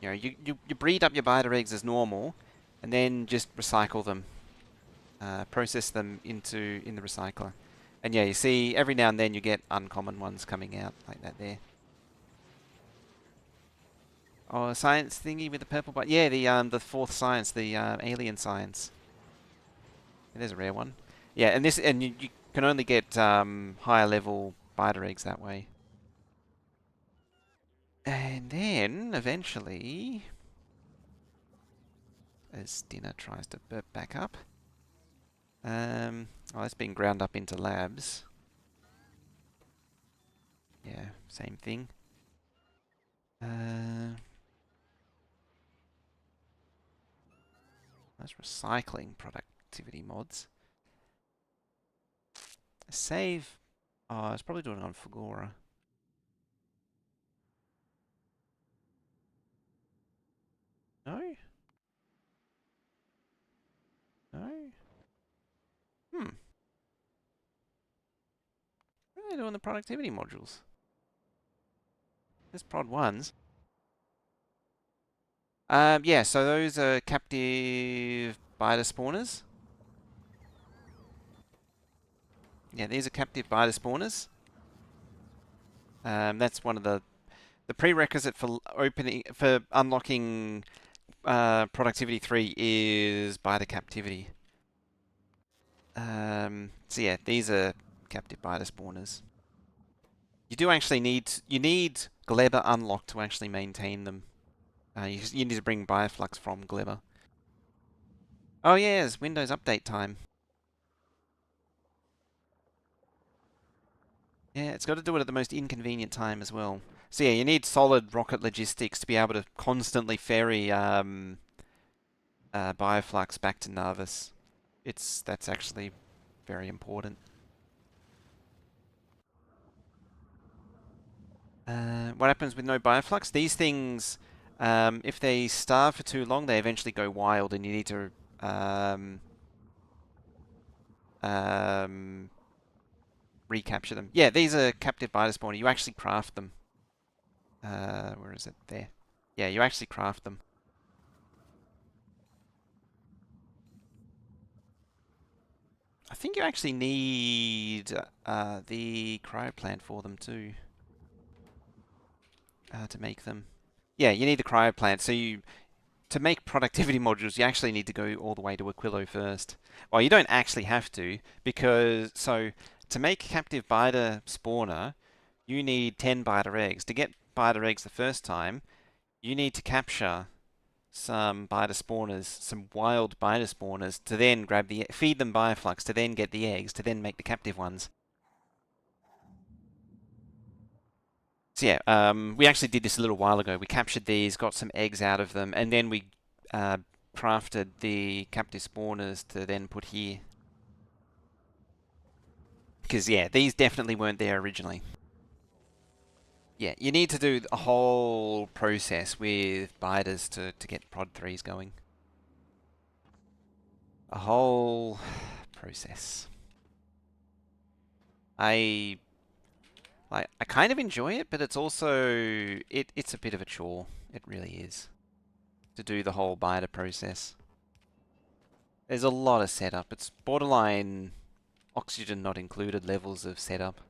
you breed up your biter eggs as normal, and then just recycle them. Process them in the recycler. And yeah, you see every now and then you get uncommon ones coming out like that there. Oh, a science thingy with the purple bite. Yeah, the fourth science, the alien science. Yeah, there's a rare one. Yeah, and you can only get higher level biter eggs that way. And then eventually, as Dinner tries to burp back up, oh, that's been ground up into labs. Yeah, same thing. That's recycling productivity mods. Save. Oh, it's probably doing it on Fagora. No? No? Hmm. What are they doing the productivity modules? There's prod ones. Yeah, so those are captive biter spawners. Yeah, these are captive biter spawners. That's one of the prerequisite for unlocking productivity 3 is biter captivity. So yeah, these are captive biter spawners. You do actually need Gleba unlocked to actually maintain them. You need to bring Bioflux from Gleba. Oh yeah, it's Windows update time. Yeah, it's got to do it at the most inconvenient time as well. So yeah, you need solid rocket logistics to be able to constantly ferry Bioflux back to Narvis. That's actually very important. What happens with no Bioflux? These things, if they starve for too long, they eventually go wild, and you need to um, recapture them. Yeah, these are captive biter spawner. You actually craft them. Where is it? There. Yeah, you actually craft them. I think you actually need the cryo plant for them too, to make them. Yeah, you need the cryo plant. So to make productivity modules, you actually need to go all the way to Aquilo first. Well, you don't actually have to, because to make captive biter spawner, you need 10 biter eggs. To get biter eggs the first time, you need to capture some biter spawners, some wild biter spawners, to then feed them bioflux, to then get the eggs, to then make the captive ones. So yeah, we actually did this a little while ago. We captured these, got some eggs out of them, and then we crafted the captive spawners to then put here. Because yeah, these definitely weren't there originally. Yeah, you need to do a whole process with biters to get prod 3s going. A whole process. I kind of enjoy it, but it's also it's a bit of a chore. It really is, to do the whole biter process. There's a lot of setup. It's borderline oxygen not included levels of setup.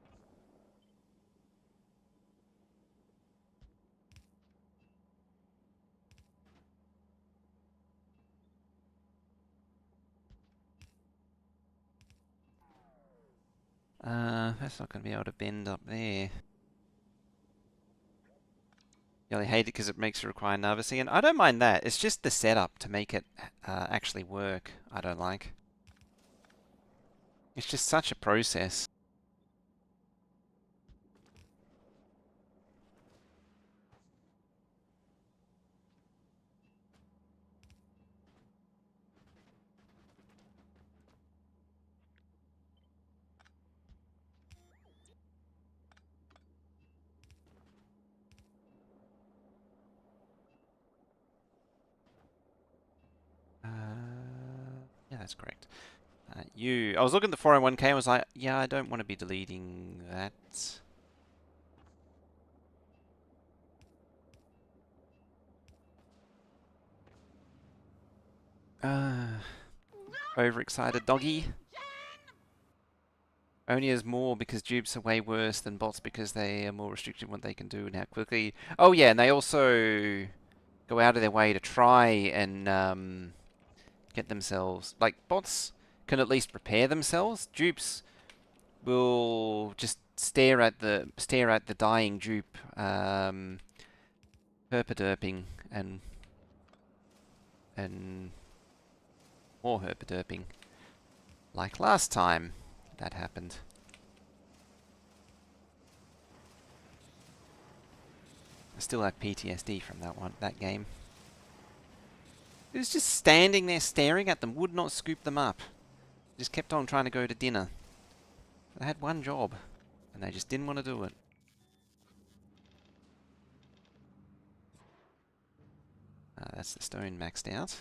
That's not going to be able to bend up there. Yeah, I hate it because it makes you require nervousing, and I don't mind that. It's just the setup to make it actually work I don't like. It's just such a process. Yeah, that's correct. I was looking at the 401k and was like, yeah, I don't want to be deleting that. Overexcited doggy. Only has more because dupes are way worse than bots because they are more restricted in what they can do and how quickly. Oh yeah, and they also go out of their way to try and get themselves, like, bots can at least repair themselves. Dupes will just stare at the dying dupe, herpaderping and more herpaderping. Like last time that happened. I still have PTSD from that game. It was just standing there staring at them, would not scoop them up. Just kept on trying to go to dinner. They had one job, and they just didn't want to do it. That's the stone maxed out.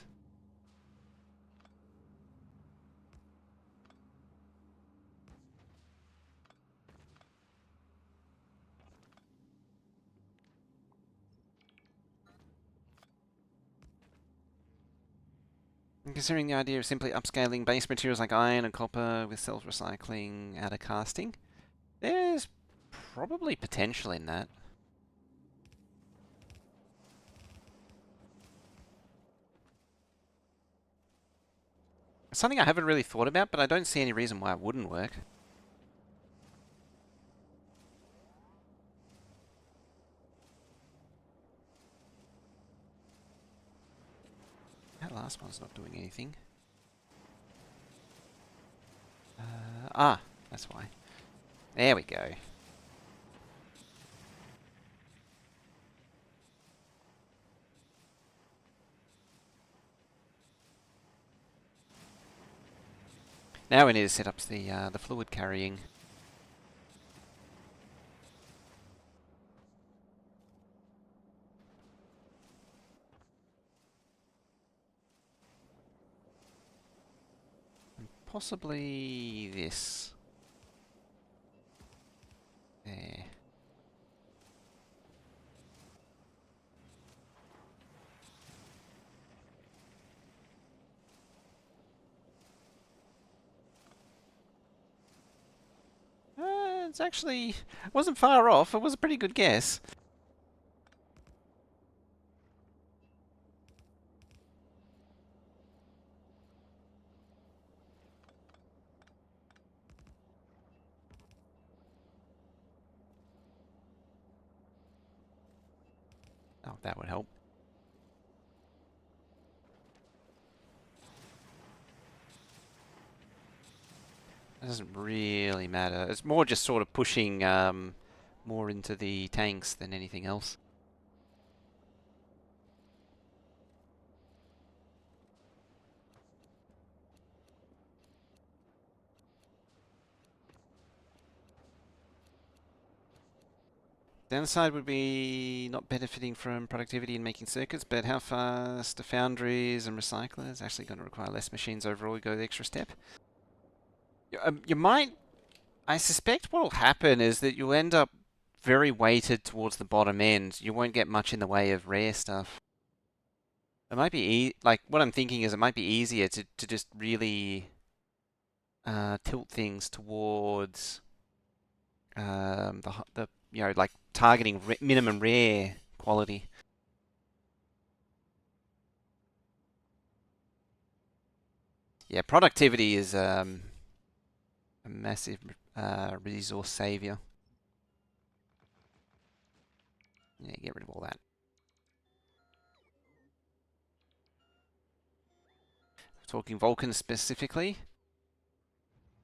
And considering the idea of simply upscaling base materials like iron and copper with self-recycling out of casting, there's probably potential in that. It's something I haven't really thought about, but I don't see any reason why it wouldn't work. That last one's not doing anything. That's why. There we go. Now we need to set up the fluid carrying. And possibly this. There. It's actually, it wasn't far off. It was a pretty good guess. Oh, that would help. It doesn't really matter. It's more just sort of pushing more into the tanks than anything else. Downside would be not benefiting from productivity in making circuits, but how fast are foundries and recyclers actually going to require less machines overall? You go the extra step. You might. I suspect what will happen is that you'll end up very weighted towards the bottom end. You won't get much in the way of rare stuff. It might be like what I'm thinking is it might be easier to just really tilt things towards the like targeting minimum rare quality. Yeah, productivity is a massive resource savior. Yeah, get rid of all that. Talking Vulcanus specifically.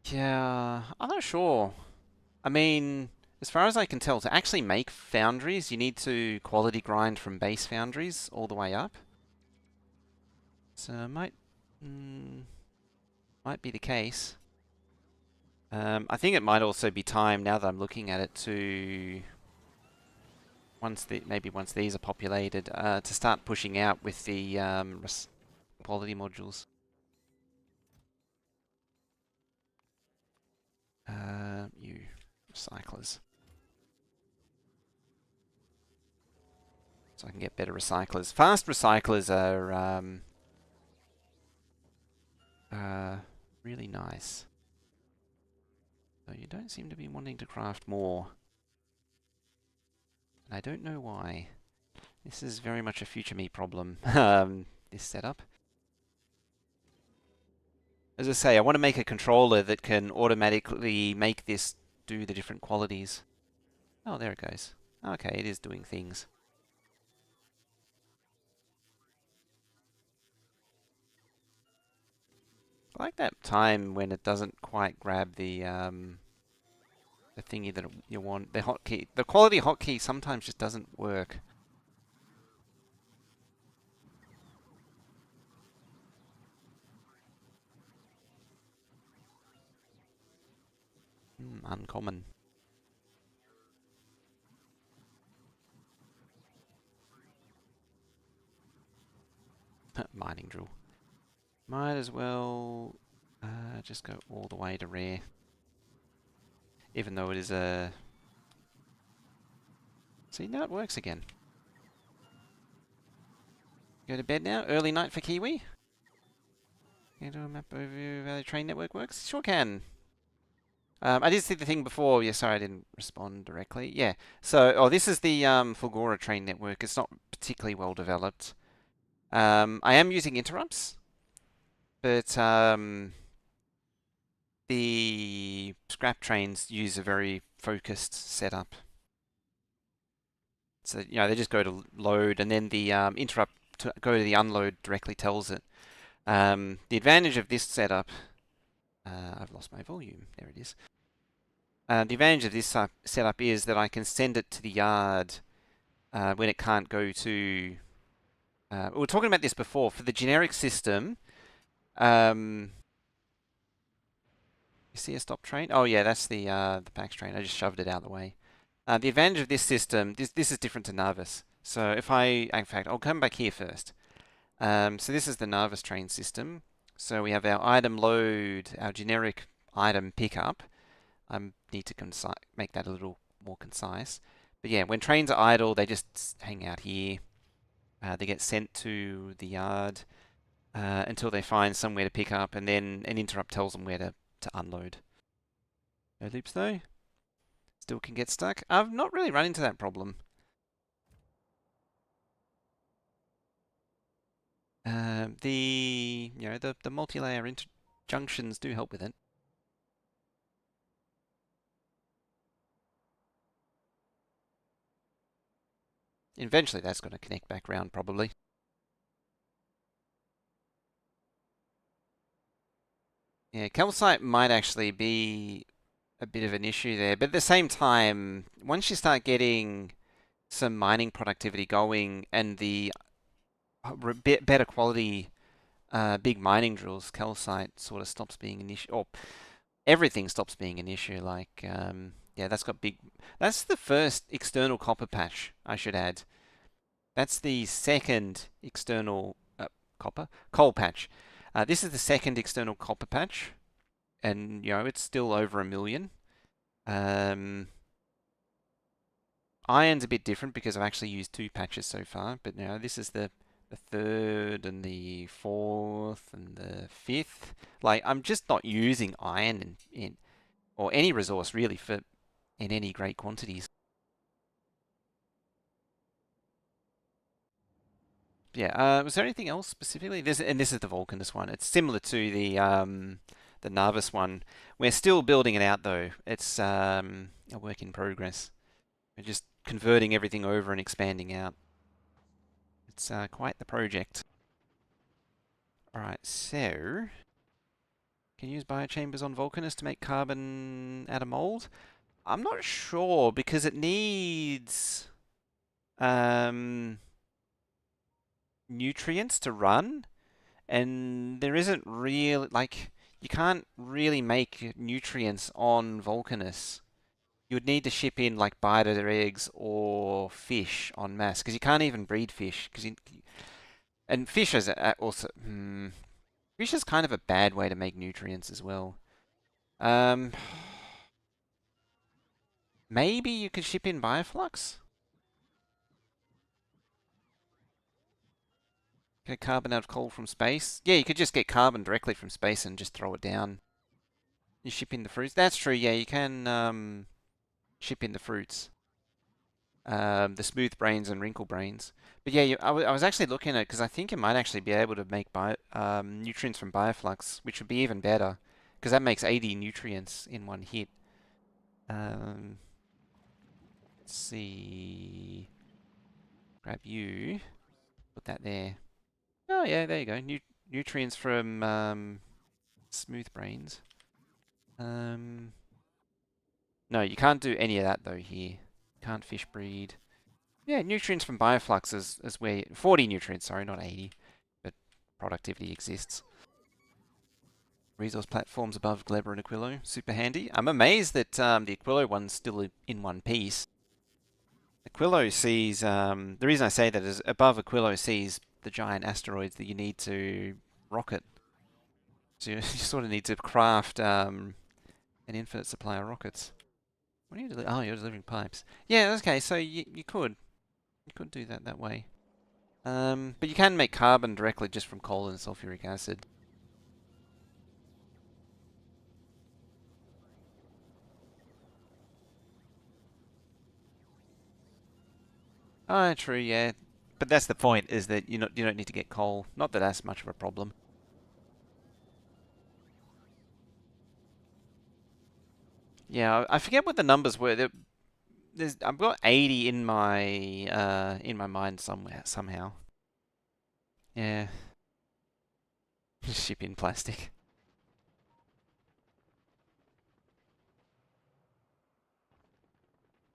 Yeah, I'm not sure. I mean, as far as I can tell, to actually make foundries, you need to quality grind from base foundries all the way up. So it might be the case. I think it might also be time, now that I'm looking at it, to maybe once these are populated, to start pushing out with the quality modules. You recyclers. So I can get better recyclers. Fast recyclers are really nice. So you don't seem to be wanting to craft more. And I don't know why. This is very much a future me problem, this setup. As I say, I want to make a controller that can automatically make this do the different qualities. Oh, there it goes. Okay, it is doing things. I like that time when it doesn't quite grab the thingy that you want. The hotkey, the quality hotkey sometimes just doesn't work. Uncommon. Mining drill. Might as well just go all the way to rare. Even though it is a... See, now it works again. Go to bed now? Early night for Kiwi? Can you do a map overview of how the train network works? Sure can. I did see the thing before. Yeah, sorry, I didn't respond directly. Yeah. So, oh, this is the Fulgora train network. It's not particularly well developed. I am using interrupts, but the scrap trains use a very focused setup. So, you know, they just go to load, and then the interrupt to go to the unload directly tells it. The advantage of this setup, I've lost my volume. There it is. The advantage of this setup is that I can send it to the yard when it can't go to... we were talking about this before. For the generic system, you see a stop train? Oh yeah, that's the PAX train. I just shoved it out of the way. The advantage of this system, this is different to Narvis. So if in fact, I'll come back here first. So this is the Narvis train system. So we have our item load, our generic item pickup. I need to make that a little more concise. But yeah, when trains are idle, they just hang out here. They get sent to the yard until they find somewhere to pick up, and then an interrupt tells them where to unload. No loops though. Still can get stuck. I've not really run into that problem. The multi-layer junctions do help with it. Eventually that's going to connect back round probably. Yeah, calcite might actually be a bit of an issue there, but at the same time, once you start getting some mining productivity going and the better quality big mining drills, calcite sort of stops being an issue, or everything stops being an issue. Like, yeah, that's the first external copper patch, I should add. That's the second external coal patch. This is the second external copper patch, and you know it's still over 1 million. Iron's a bit different because I've actually used 2 patches so far, but now this is the third and the fourth and the fifth. Like I'm just not using iron in or any resource really for in any great quantities. Yeah. Was there anything else specifically? This is the Vulcanus one. It's similar to the Narvis one. We're still building it out though. It's a work in progress. We're just converting everything over and expanding out. It's quite the project. Alright, so... Can you use biochambers on Vulcanus to make carbon out of mold? I'm not sure, because it needs... nutrients to run, and there isn't really... Like, you can't really make nutrients on Vulcanus. You would need to ship in, like, biter eggs or fish en masse, because you can't even breed fish, because and fish is also... fish is kind of a bad way to make nutrients as well. Maybe you could ship in bioflux? Get carbon out of coal from space. Yeah, you could just get carbon directly from space and just throw it down. You ship in the fruits. That's true. Yeah, you can ship in the fruits. The smooth brains and wrinkle brains. But yeah, I was actually looking at because I think you might actually be able to make nutrients from bioflux, which would be even better because that makes 80 nutrients in one hit. Let's see. Grab you. Put that there. Oh yeah, there you go. Nutrients from smooth brains. No, you can't do any of that though here. Can't fish breed. Yeah, nutrients from bioflux is where 40 nutrients, sorry, not 80, but productivity exists. Resource platforms above Glebra and Aquilo, super handy. I'm amazed that the Aquilo one's still in one piece. Aquilo sees, the reason I say that is above Aquilo sees the giant asteroids that you need to rocket. So you sort of need to craft an infinite supply of rockets. What are you delivering? Oh, you're delivering pipes. Yeah, okay, so you could do that way. But you can make carbon directly just from coal and sulfuric acid. Oh, true, yeah. But that's the point, is that you don't need to get coal. Not that that's much of a problem. Yeah, I forget what the numbers were. I've got 80 in my mind somehow. Yeah. Ship in plastic.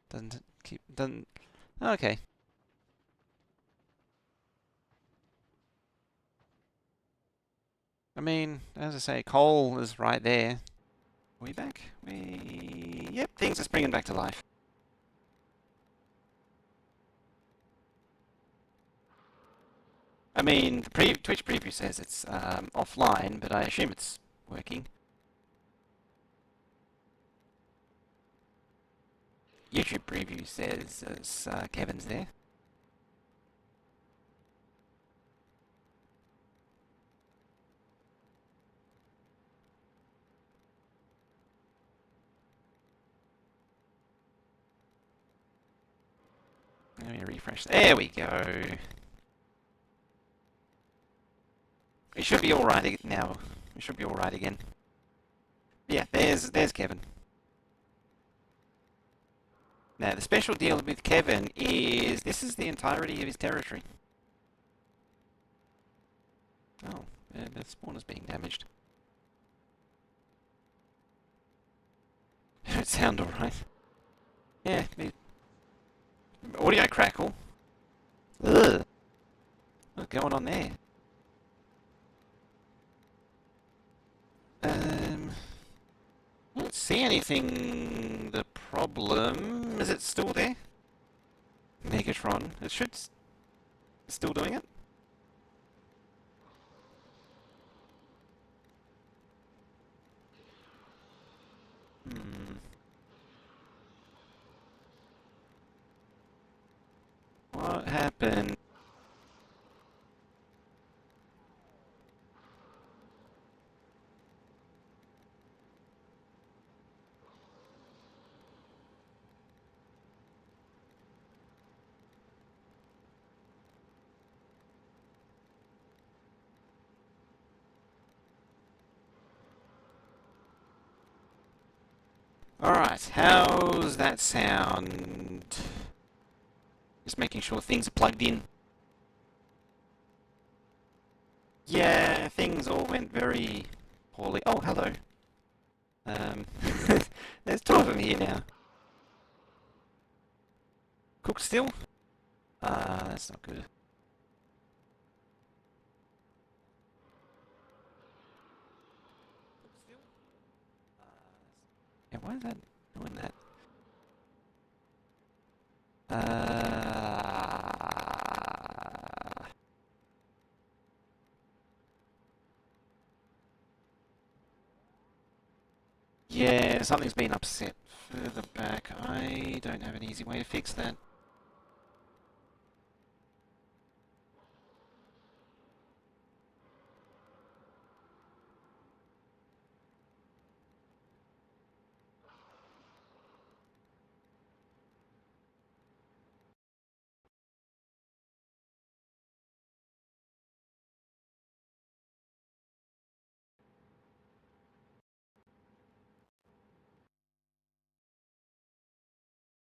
Doesn't. Okay. I mean, as I say, coal is right there. Are we back? Yep, things are springing back to life. I mean, the Twitch preview says it's offline, but I assume it's working. YouTube preview says Kevin's there. Let me refresh. There we go. It should be alright now. It should be alright again. Yeah, there's Kevin. Now, the special deal with Kevin is this is the entirety of his territory. Oh, the spawner's being damaged. It sound alright. Yeah, audio crackle. Ugh. What's going on there? I don't see anything. The problem is it still there? Megatron. It should still doing it. What happened? Alright, how's that sound? Just making sure things are plugged in. Yeah, things all went very poorly. Oh, hello. There's two of them here now. Cook still? That's not good. Yeah, why is that doing that? Yeah, something's been upset further back. I don't have an easy way to fix that.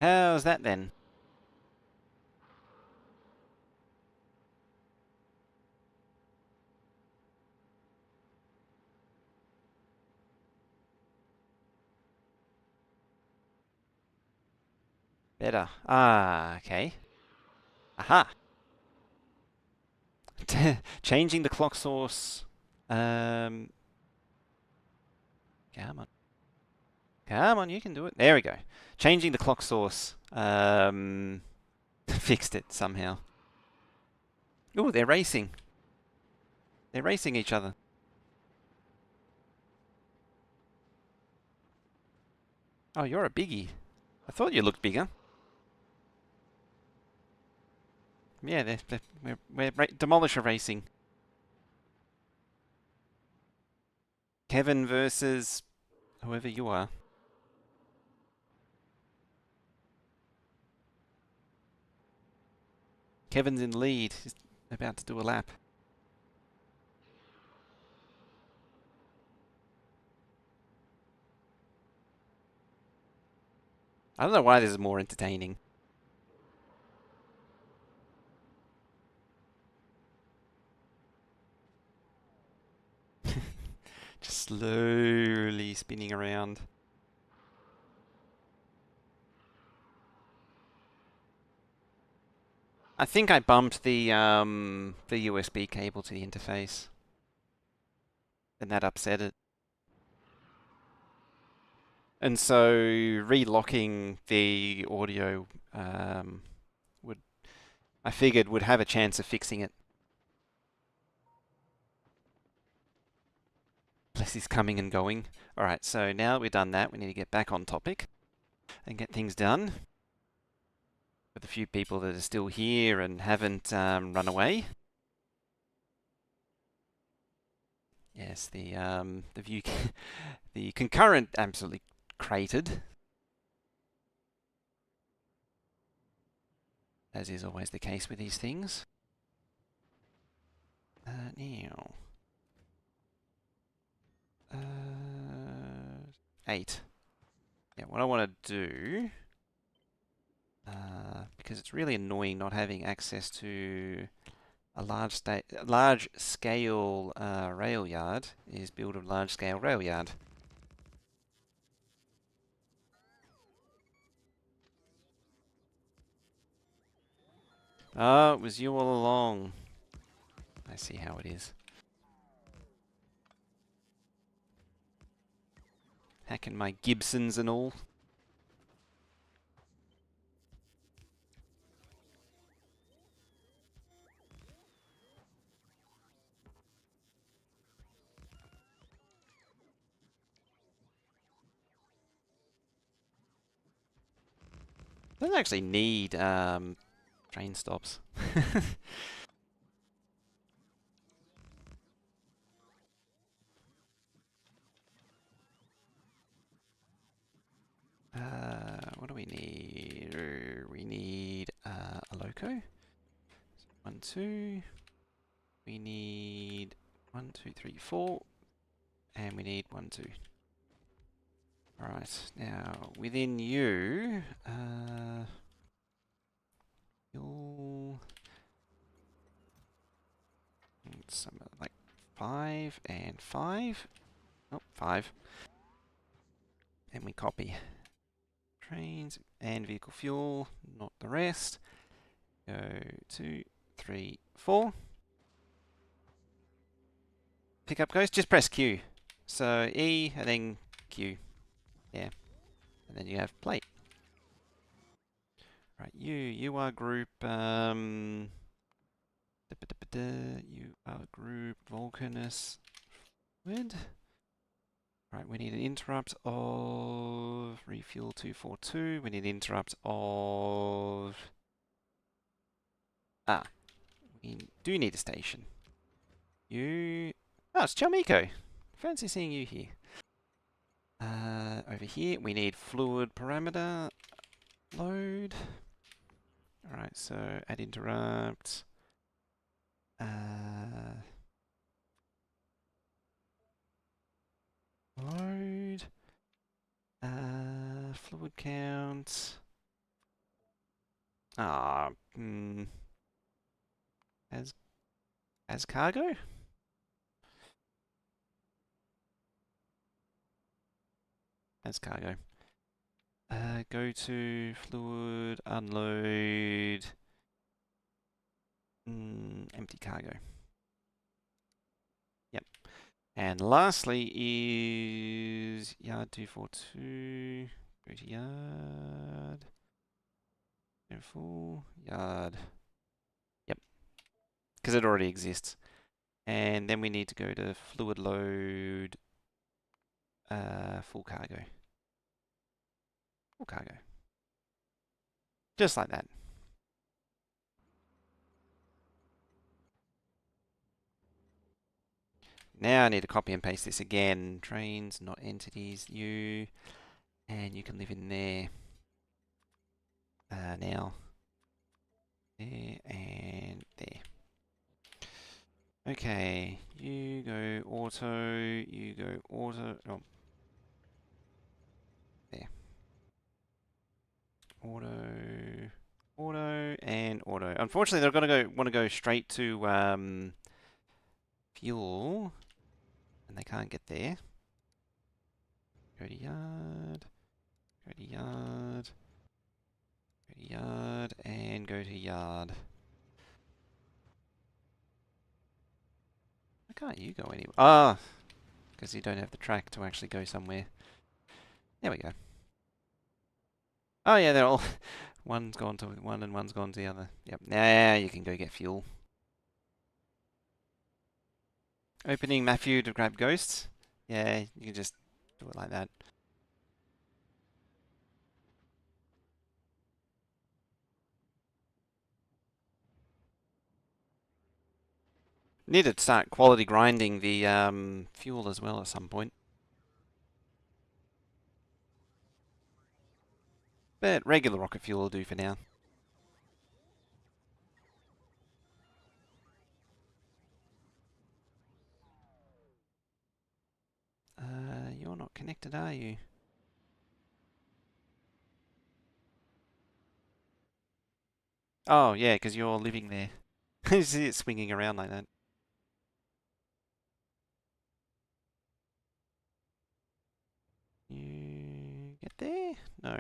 How's that then? Better. Ah, okay. Aha. Changing the clock source. Um, come on. Come on, you can do it. There we go. Changing the clock source. Fixed it somehow. Oh, they're racing. They're racing each other. Oh, you're a biggie. I thought you looked bigger. Yeah, we're Demolisher racing. Kevin versus whoever you are. Kevin's in lead. He's about to do a lap. I don't know why this is more entertaining. Just slowly spinning around. I think I bumped the USB cable to the interface, and that upset it. And so relocking the audio would, I figured, would have a chance of fixing it. Bless is coming and going. All right, so now that we've done that, we need to get back on topic and get things done. With a few people that are still here and haven't run away. Yes, the view, the concurrent absolutely cratered, as is always the case with these things. Now, 8. Yeah, what I want to do, because it's really annoying not having access to a large scale rail yard, is build a large scale rail yard. Oh, it was you all along. I see how it is. Hacking my Gibsons and all. Doesn't actually need train stops. What do we need? We need a loco. 1, 2. We need 1, 2, 3, 4. And we need 1, 2. Alright, now within you, you'll some like 5 and 5. Oh, 5. And we copy trains and vehicle fuel, not the rest. Go 2, 3, 4. Pickup goes, just press Q. So E and then Q. Yeah. And then you have plate. Right, you are group you are group Vulcanus with. Right, we need an interrupt of refuel 242. We need an interrupt of we do need a station. You oh, it's Chalmico. Fancy seeing you here. Over here we need fluid parameter load. Alright, so add interrupt. Load. Fluid count. Ah, as cargo? As cargo. Go to fluid, unload, empty cargo. Yep. And lastly is yard 242. Go to yard. Full yard. Yep. Because it already exists. And then we need to go to fluid load, full cargo. Full cargo. Just like that. Now I need to copy and paste this again. Trains, not entities, you. And you can live in there. Now. There and there. Okay, you go auto, oh, there. Auto, and auto. Unfortunately, they're gonna want to go straight to fuel, and they can't get there. Go to yard, go to yard, go to yard, and go to yard. Why can't you go anywhere? Ah, because you don't have the track to actually go somewhere. There we go. Oh yeah, they're all one's gone to one and one's gone to the other. Yep. Now you can go get fuel. Opening Matthew to grab ghosts. Yeah, you can just do it like that. Need to start quality grinding the fuel as well at some point. But regular rocket fuel will do for now. You're not connected, are you? Oh, yeah, because you're living there. You see it swinging around like that. You get there? No.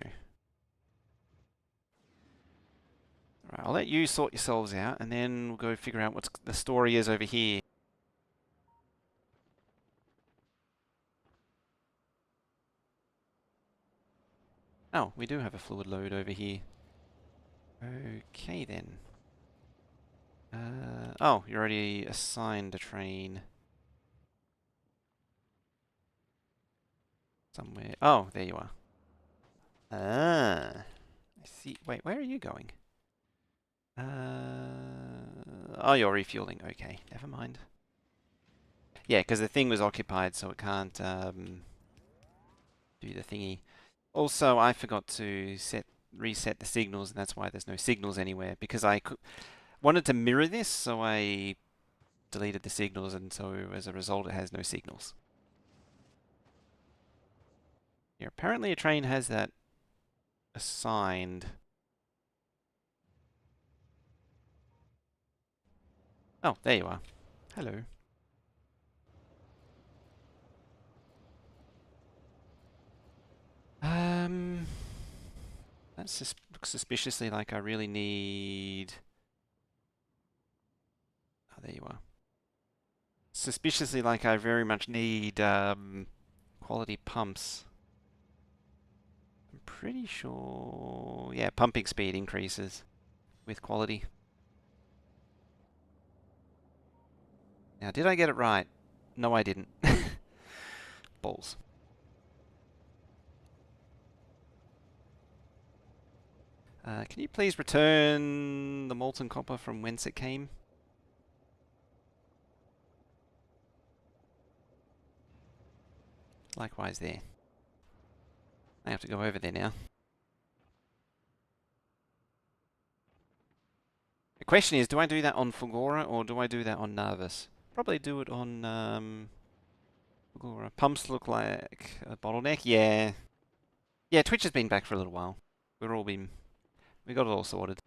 Alright, I'll let you sort yourselves out, and then we'll go figure out what the story is over here. Oh, we do have a fluid load over here. Okay, then. Oh, you're already assigned a train. Somewhere. Oh, there you are. Ah, I see. Wait, where are you going? Oh, you're refueling. Okay, never mind. Yeah, because the thing was occupied, so it can't do the thingy. Also, I forgot to reset the signals, and that's why there's no signals anywhere. Because I wanted to mirror this, so I deleted the signals, and so as a result, it has no signals. Yeah, apparently a train has that assigned. Oh, there you are. Hello. That looks suspiciously like I really need. Oh, there you are. Suspiciously like I very much need quality pumps. I'm pretty sure. Yeah, pumping speed increases with quality. Now, did I get it right? No, I didn't. Balls. Can you please return the molten copper from whence it came? Likewise there. I have to go over there now. The question is, do I do that on Fulgora or do I do that on Narvis? Probably do it on Fulgora. Pumps look like a bottleneck. Yeah. Yeah, Twitch has been back for a little while. We got it all sorted.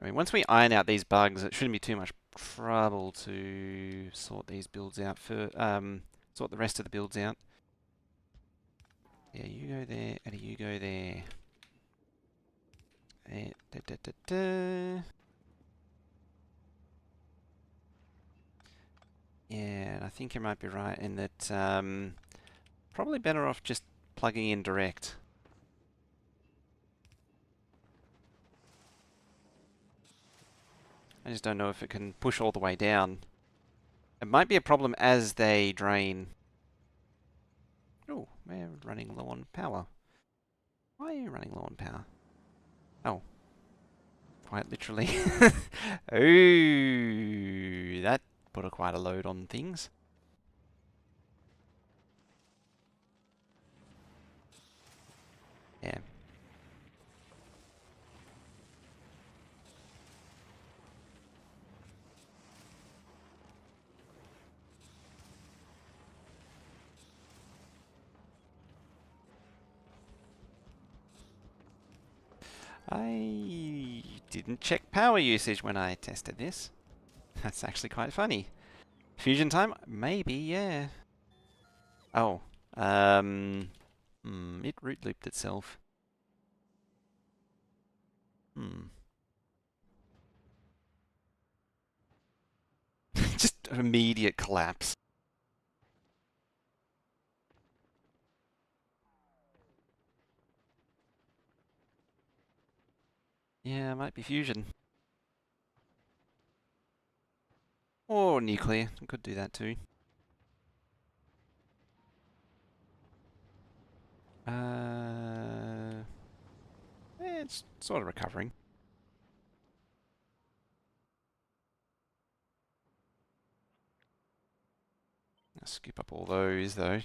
I mean, once we iron out these bugs, it shouldn't be too much trouble to sort these builds out for sort the rest of the builds out. Yeah, you go there, and you go there. Da, da, da, da. Yeah, I think you might be right in that probably better off just plugging in direct. I just don't know if it can push all the way down. It might be a problem as they drain. Oh, we're running low on power. Why are you running low on power? Oh, quite literally. Oh, that put quite a load on things. Yeah. I didn't check power usage when I tested this. That's actually quite funny. Fusion time? Maybe, yeah. Oh. It root looped itself. Just immediate collapse. Yeah, might be fusion. Or nuclear. Could do that too. It's sort of recovering. I'll scoop up all those though.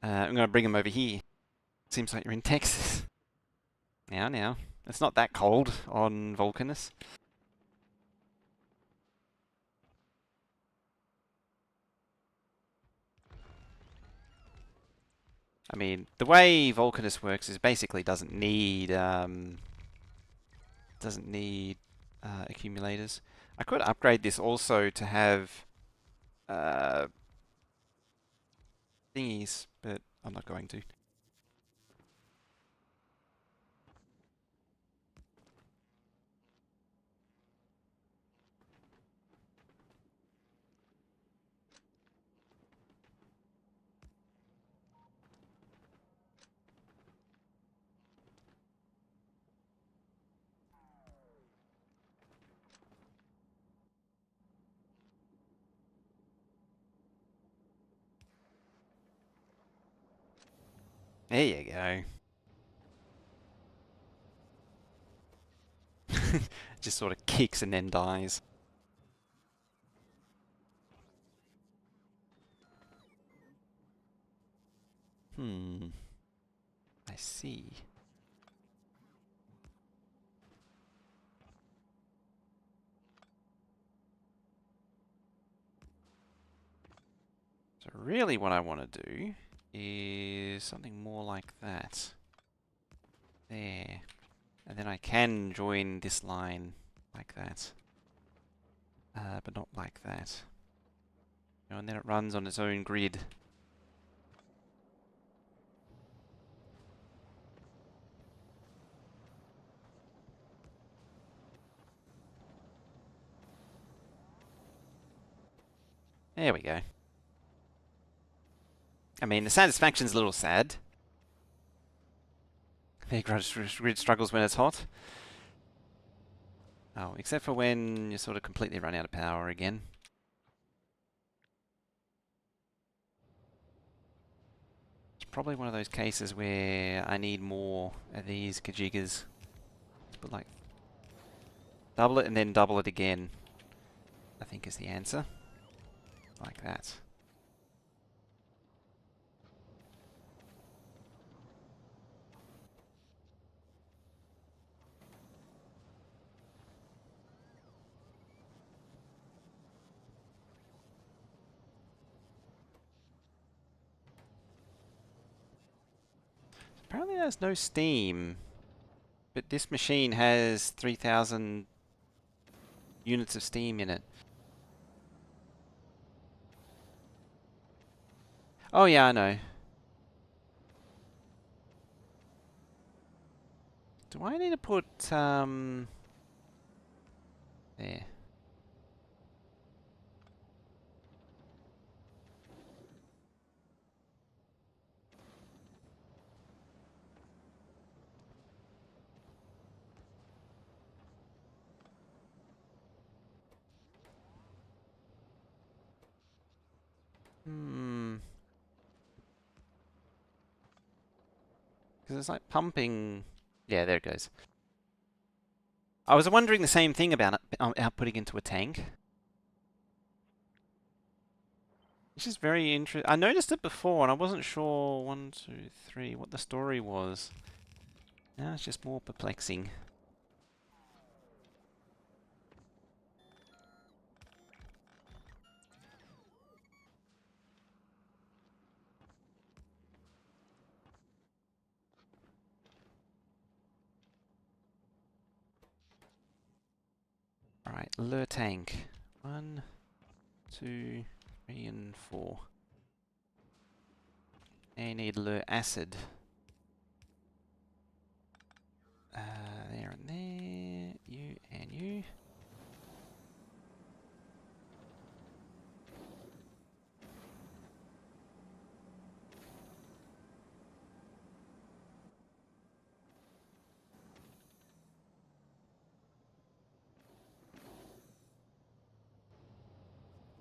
I'm going to bring them over here. Seems like you're in Texas. Now. It's not that cold on Vulcanus. I mean, the way Vulcanus works is basically doesn't need accumulators. I could upgrade this also to have uh, thingies, but I'm not going to. There you go. Just sort of kicks and then dies. I see. So really what I want to do is something more like that. There. And then I can join this line like that. But not like that. And then it runs on its own grid. There we go. I mean, the satisfaction's a little sad. The grid struggles when it's hot. Oh, except for when you sort of completely run out of power again. It's probably one of those cases where I need more of these kajigas. But like, double it and then double it again, I think is the answer. Like that. has no steam? But this machine has 3,000 units of steam in it. Oh yeah, I know. Do I need to put, there? Hmm. Because it's like pumping. Yeah, there it goes. I was wondering the same thing about it, outputting into a tank. It's just very interesting. I noticed it before and I wasn't sure, 1, 2, 3, what the story was. Now it's just more perplexing. Alright, lure tank. 1, 2, 3, and 4. I need lure acid. There and there. You and you.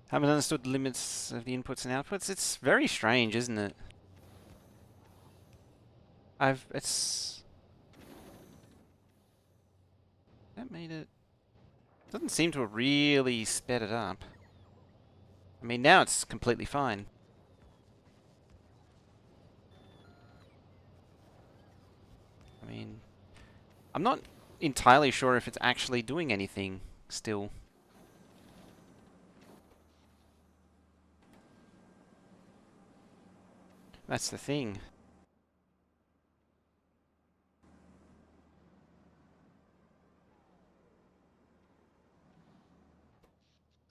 Haven't understood the limits of the inputs and outputs. It's very strange, isn't it? It's... That made it... Doesn't seem to have really sped it up. I mean, now it's completely fine. I mean, I'm not entirely sure if it's actually doing anything still. That's the thing.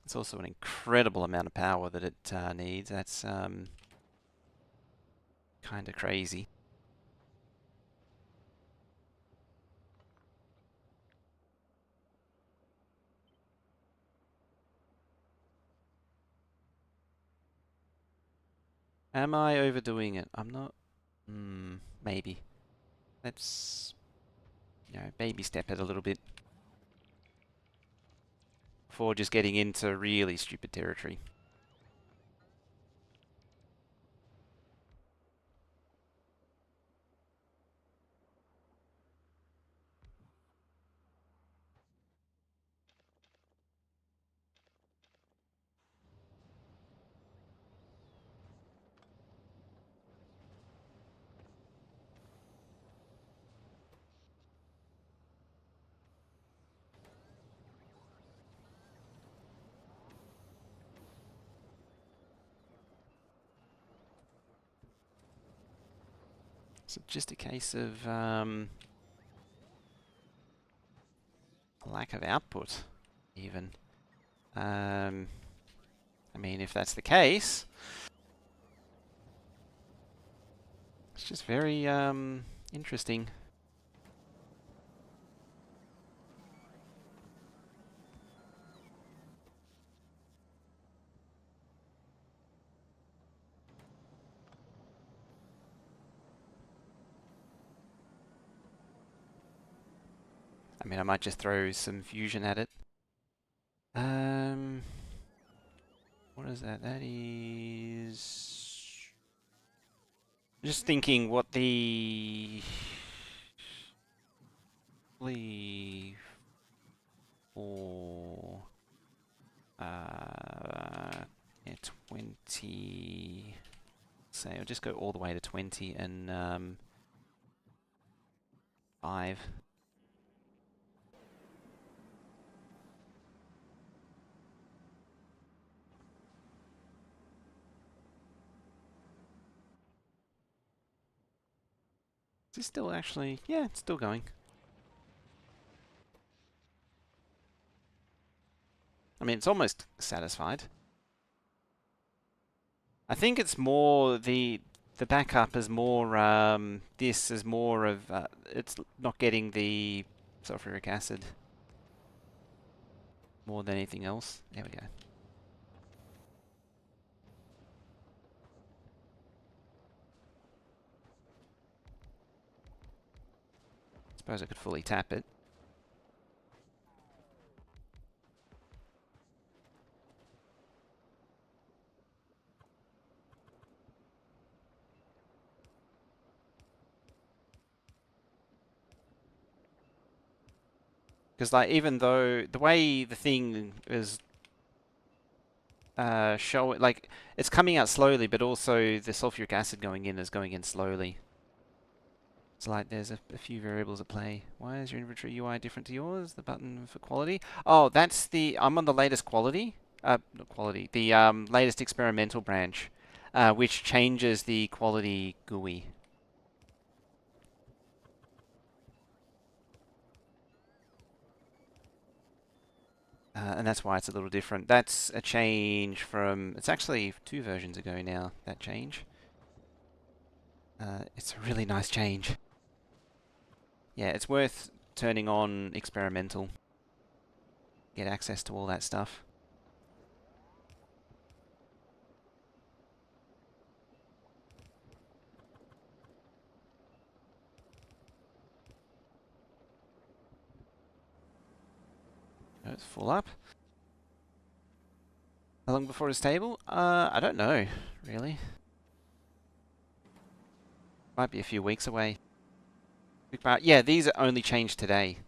It's also an incredible amount of power that it needs. That's kind of crazy. Am I overdoing it? I'm not. Maybe. Let's, baby step it a little bit before just getting into really stupid territory. So just a case of lack of output, even. I mean, if that's the case, it's just very interesting. I mean, I might just throw some fusion at it. What is that? That is... Just thinking what the... For... Yeah, 20... Say, I'll just go all the way to 20 and 5. Is it still actually... Yeah, it's still going. I mean, it's almost satisfied. I think it's more the backup is more, this is more of, it's not getting the sulfuric acid more than anything else. There we go. Suppose I could fully tap it. Because, like, even though the way the thing is like, it's coming out slowly, but also the sulfuric acid going in is going in slowly. It's like there's a few variables at play. Why is your inventory UI different to yours? The button for quality. Oh, that's the... I'm on the latest quality. Not quality. The latest experimental branch, which changes the quality GUI. And that's why it's a little different. That's a change from... It's actually 2 versions ago now, that change. It's a really nice change. Yeah, it's worth turning on experimental. Get access to all that stuff. It's full up. How long before it's stable? I don't know, really. Might be a few weeks away. Yeah, these are only changed today.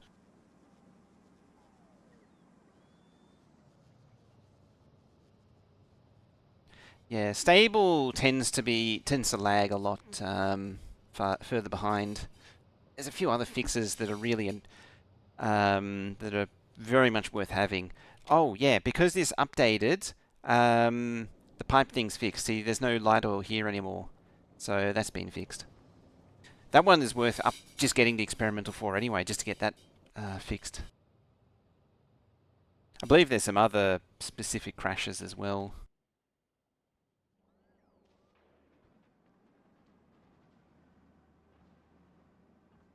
Yeah, stable tends to lag a lot further behind. There's a few other fixes that are really that are very much worth having. Oh yeah, because this updated, the pipe thing's fixed. See, there's no light oil here anymore, so that's been fixed. That one is worth just getting the experimental for anyway, just to get that fixed. I believe there's some other specific crashes as well.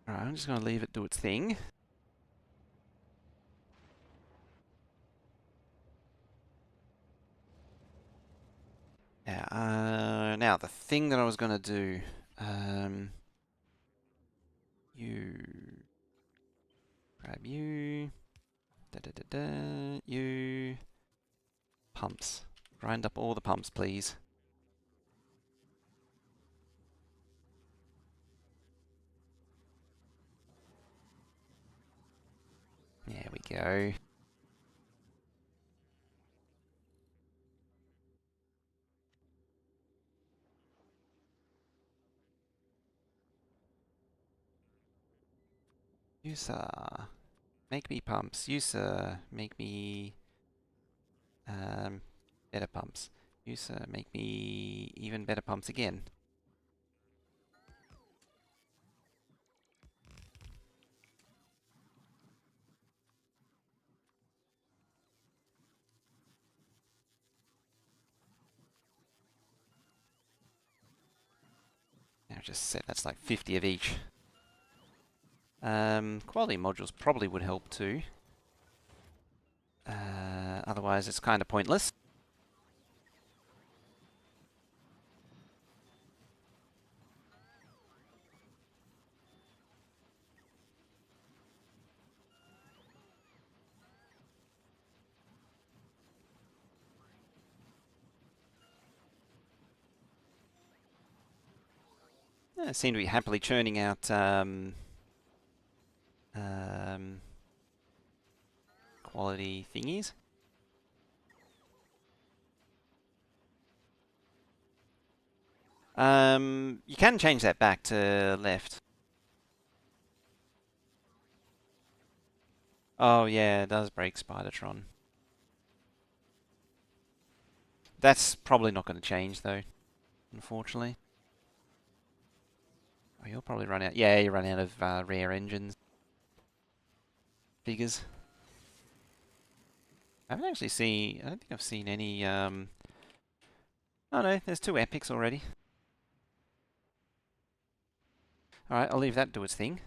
Alright, I'm just going to leave it do its thing. Yeah, now the thing that I was going to do, you grab you, you pumps. Grind up all the pumps, please. There we go. User, make me pumps. User, make me better pumps. User, make me even better pumps again. Now just set that's like 50 of each. Quality modules probably would help too. Otherwise it's kind of pointless. Seem to be happily churning out quality thingies. You can change that back to left. Oh yeah, it does break Spidertron. That's probably not going to change though, unfortunately. Oh, you'll probably run out. Yeah, you run out of rare engines. Figures. I haven't actually seen. I don't think I've seen any. Oh no, there's 2 epics already. Alright, I'll leave that to its thing.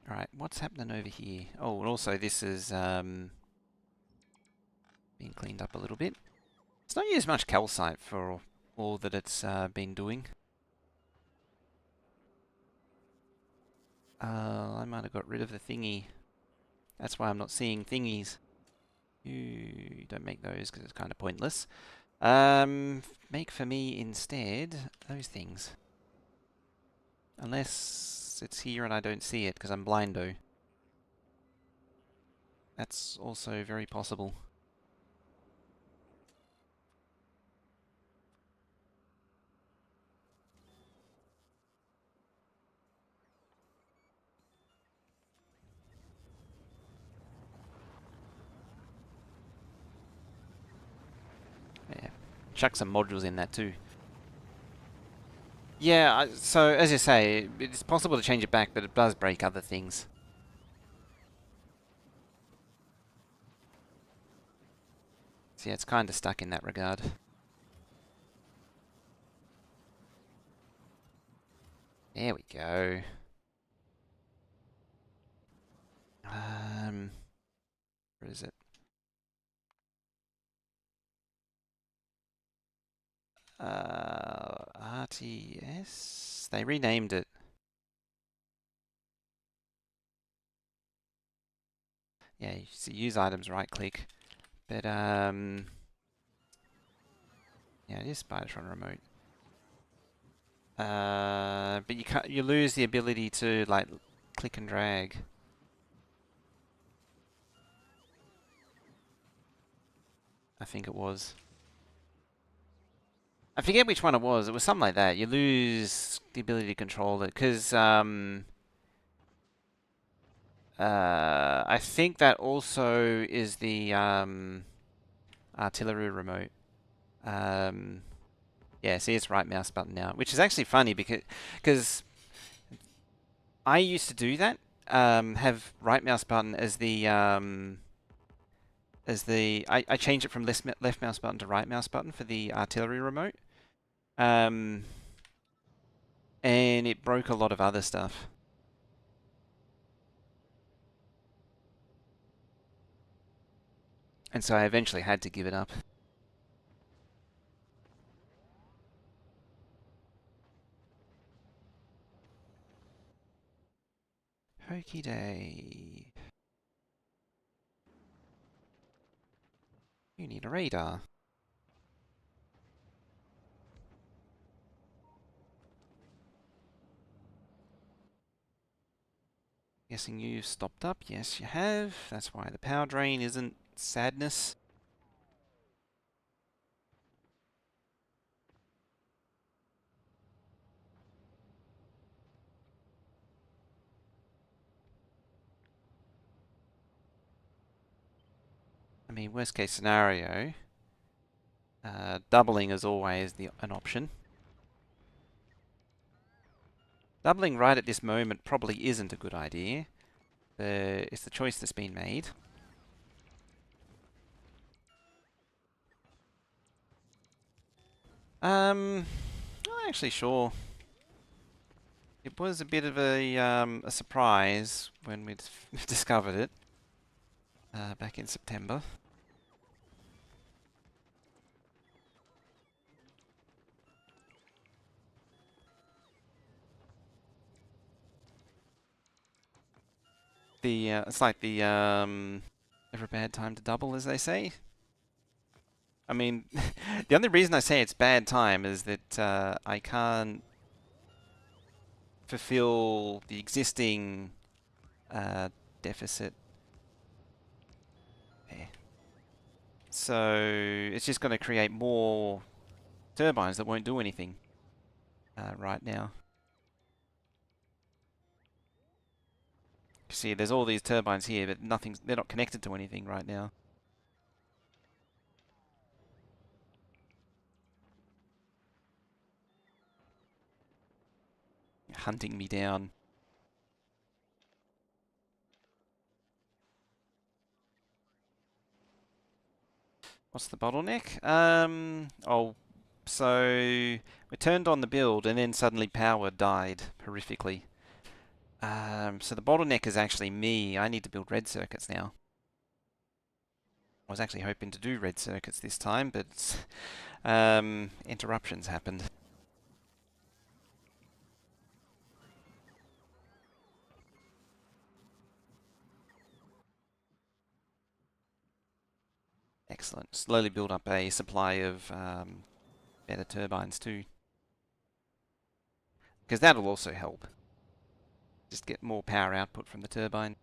Alright, what's happening over here? Oh, and also this is being cleaned up a little bit. It's not used much calcite for all that it's been doing. I might have got rid of the thingy. That's why I'm not seeing thingies. You don't make those because it's kind of pointless. Make for me instead those things. Unless it's here and I don't see it because I'm blindo. That's also very possible. Yeah, chuck some modules in that too. Yeah, so as you say, it's possible to change it back, but it does break other things. So yeah, it's kind of stuck in that regard. There we go. Where is it? RTS? They renamed it. Yeah, you see use items, right click. But yeah, it is Spidertron remote. But you lose the ability to like click and drag. I think it was. I forget which one it was. It was something like that. You lose the ability to control it because I think that also is the artillery remote. Yeah, see, it's right mouse button now, which is actually funny because I used to do that. Have right mouse button as the I changed it from left mouse button to right mouse button for the artillery remote. And it broke a lot of other stuff. And so I eventually had to give it up. Hokey day. You need a radar. Guessing you've stopped up. Yes, you have. That's why the power drain isn't sadness. I mean, worst case scenario, doubling is always an option. Doubling right at this moment probably isn't a good idea. It's the choice that's been made. Not actually sure. It was a bit of a surprise when we discovered it back in September. It's like the never a bad time to double, as they say. I mean, the only reason I say it's bad time is that I can't fulfill the existing deficit. There. So it's just going to create more turbines that won't do anything right now. See, there's all these turbines here, but they're not connected to anything right now. hunting me down. What's the bottleneck? Oh, so we turned on the build and then suddenly power died horrifically. So the bottleneck is actually me. I need to build red circuits now. I was actually hoping to do red circuits this time, but interruptions happened. Excellent. Slowly build up a supply of better turbines too. Because that'll also help. Just get more power output from the turbine.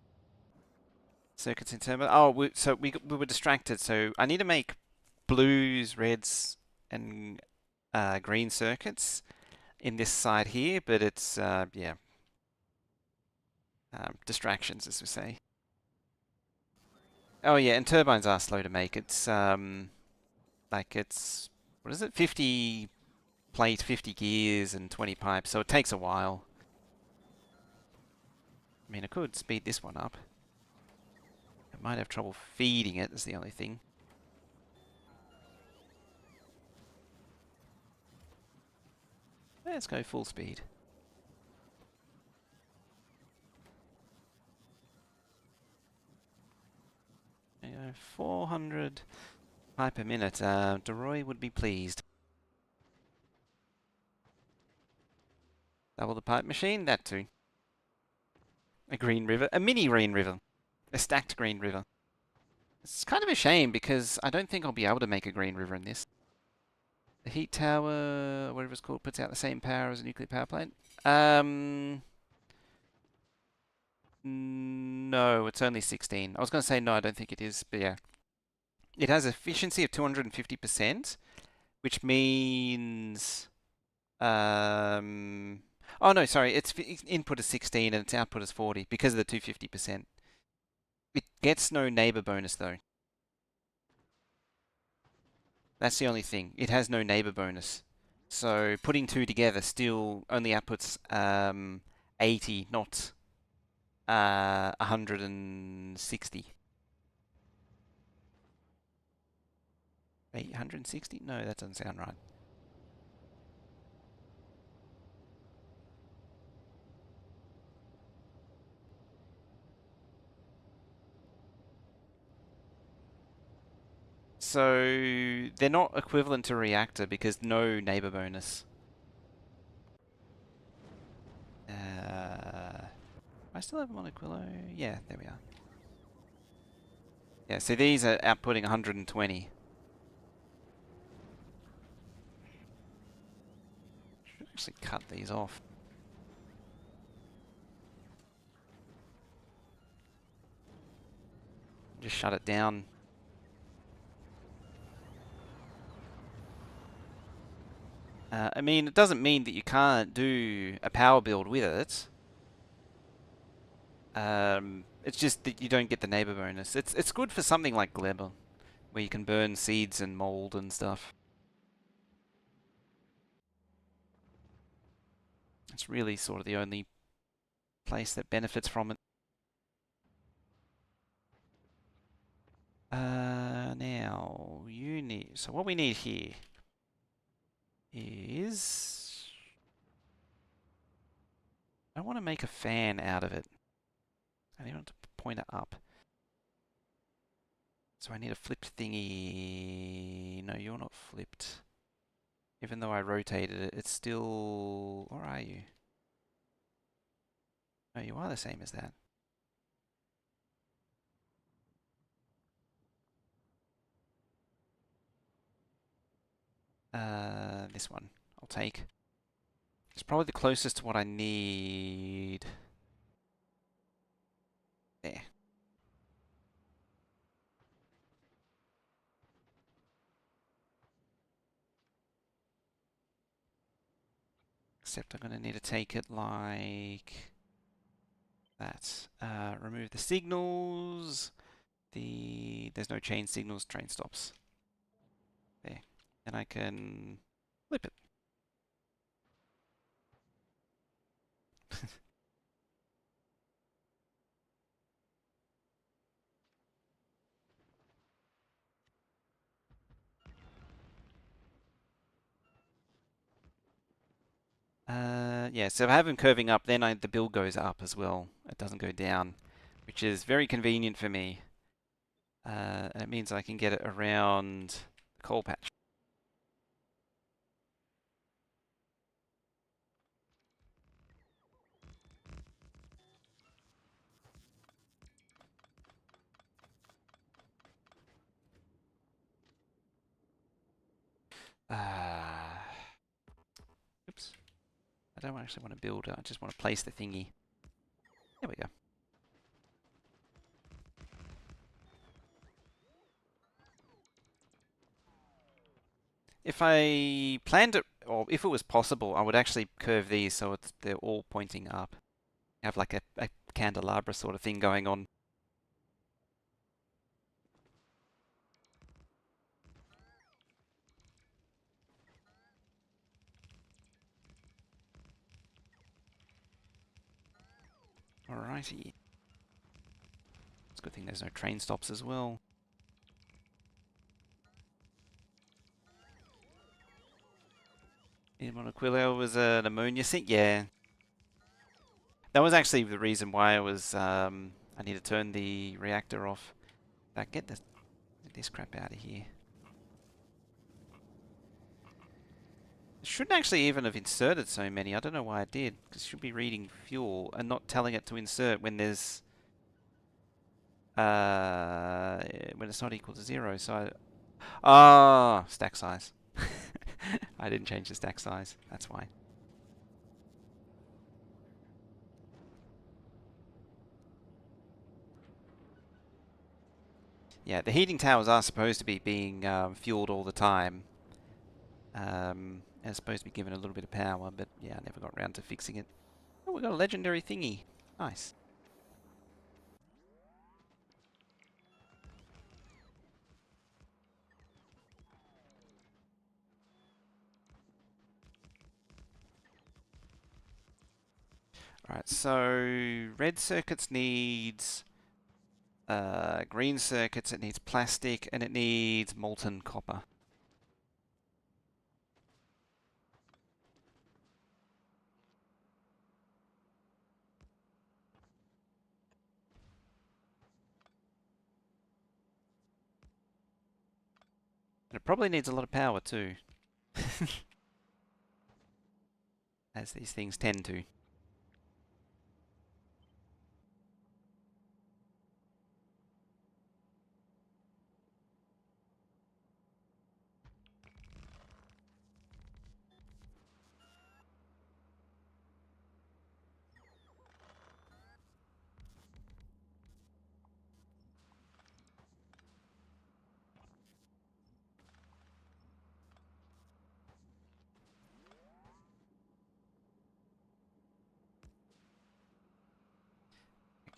Circuits in turbine. Oh, so we were distracted. So I need to make blues, reds, and green circuits in this side here, but it's yeah, distractions as we say. Oh yeah, and turbines are slow to make. It's like it's what is it? 50 plate, 50 gears, and 20 pipes. So it takes a while. I mean, I could speed this one up. I might have trouble feeding it. Is the only thing. Let's go full speed. 400 pipe per minute. DeRoy would be pleased. Double the pipe machine, that too. A green river, a mini green river, a stacked green river. It's kind of a shame because I don't think I'll be able to make a green river in this. The heat tower, whatever it's called, puts out the same power as a nuclear power plant. No, it's only 16. I was going to say no, I don't think it is, but yeah. It has efficiency of 250%, which means... oh no, sorry, its input is 16 and its output is 40 because of the 250%. It gets no neighbor bonus though. That's the only thing. It has no neighbor bonus. So putting two together still only outputs 80, not 160. 860? No, that doesn't sound right. So they're not equivalent to reactor because no neighbor bonus. I still have them on Aquilo. Yeah, there we are. Yeah, so these are outputting 120. Should actually cut these off. Just shut it down. I mean, it doesn't mean that you can't do a power build with it. It's just that you don't get the neighbor bonus. It's good for something like Gleba, where you can burn seeds and mold and stuff. It's really sort of the only place that benefits from it. Now you need. So what we need here is. I want to make a fan out of it. I need to point it up. So I need a flipped thingy. No, you're not flipped. Even though I rotated it, it's still... Where are you? No, you are the same as that. This one. I'll take. It's probably the closest to what I need. There. Except I'm going to need to take it like that. Remove the signals. There's no chain signals, train stops. There. And I can flip it. Yeah, so if I have them curving up, then the build goes up as well. It doesn't go down, which is very convenient for me. And it means I can get it around the coal patch. Oops. I don't actually want to build it. I just want to place the thingy. There we go. If I planned it, or if it was possible, I would actually curve these so they're all pointing up. Have like a candelabra sort of thing going on. Alrighty. It's a good thing there's no train stops as well. Monoquillo was an ammonia sink, yeah. That was actually the reason why I was, I need to turn the reactor off. Get this crap out of here. It shouldn't actually even have inserted so many. I don't know why it did. It should be reading fuel and not telling it to insert when there's, when it's not equal to 0. So, stack size. I didn't change the stack size. That's why. Yeah, the heating towers are supposed to be being fueled all the time. And it's supposed to be given a little bit of power, but yeah, I never got around to fixing it. Oh, we got a legendary thingy. Nice. Alright, so red circuits needs green circuits, it needs plastic, and it needs molten copper. And it probably needs a lot of power too. As these things tend to.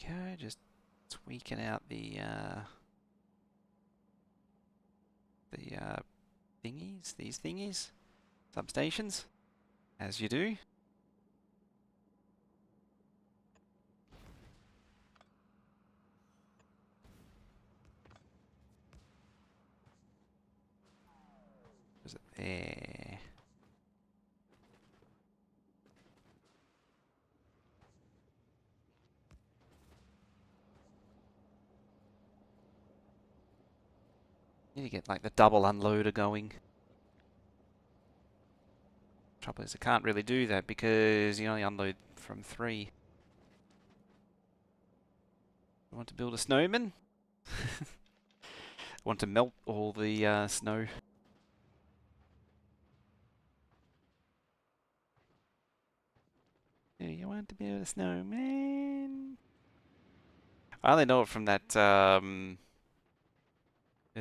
Okay, just tweaking out the thingies, these thingies, substations, as you do. Was it there? Need to get like the double unloader going. Trouble is I can't really do that because you only unload from 3. I want to build a snowman? Want to melt all the snow. Do you want to build a snowman? I only know it from that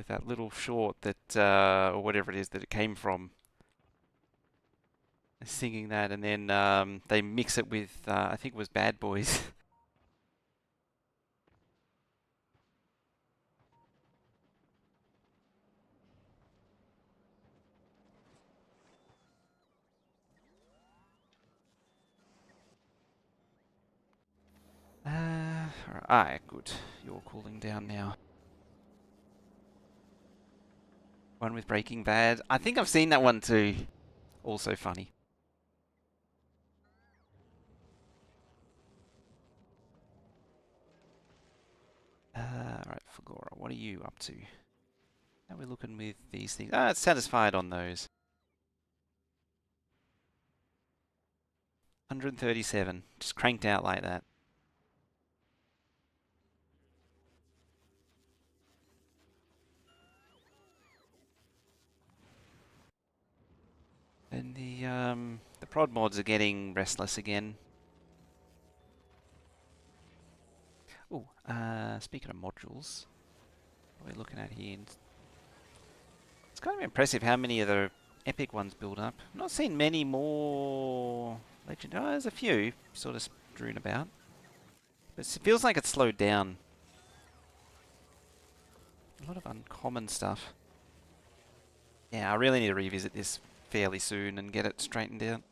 that little short that or whatever it is that it came from. Singing that, and then they mix it with I think it was Bad Boys. Alright, good. You're cooling down now. One with Breaking Bad. I think I've seen that one too. Also funny. Right, Fagora, what are you up to? How are we looking with these things? Ah, it's satisfied on those. 137. Just cranked out like that. And the prod mods are getting restless again. Oh, speaking of modules, what are we looking at here? It's kind of impressive how many of the epic ones build up. I'm not seeing many more legend. Oh, there's a few sort of strewn about. But it feels like it's slowed down. A lot of uncommon stuff. Yeah, I really need to revisit this fairly soon and get it straightened out.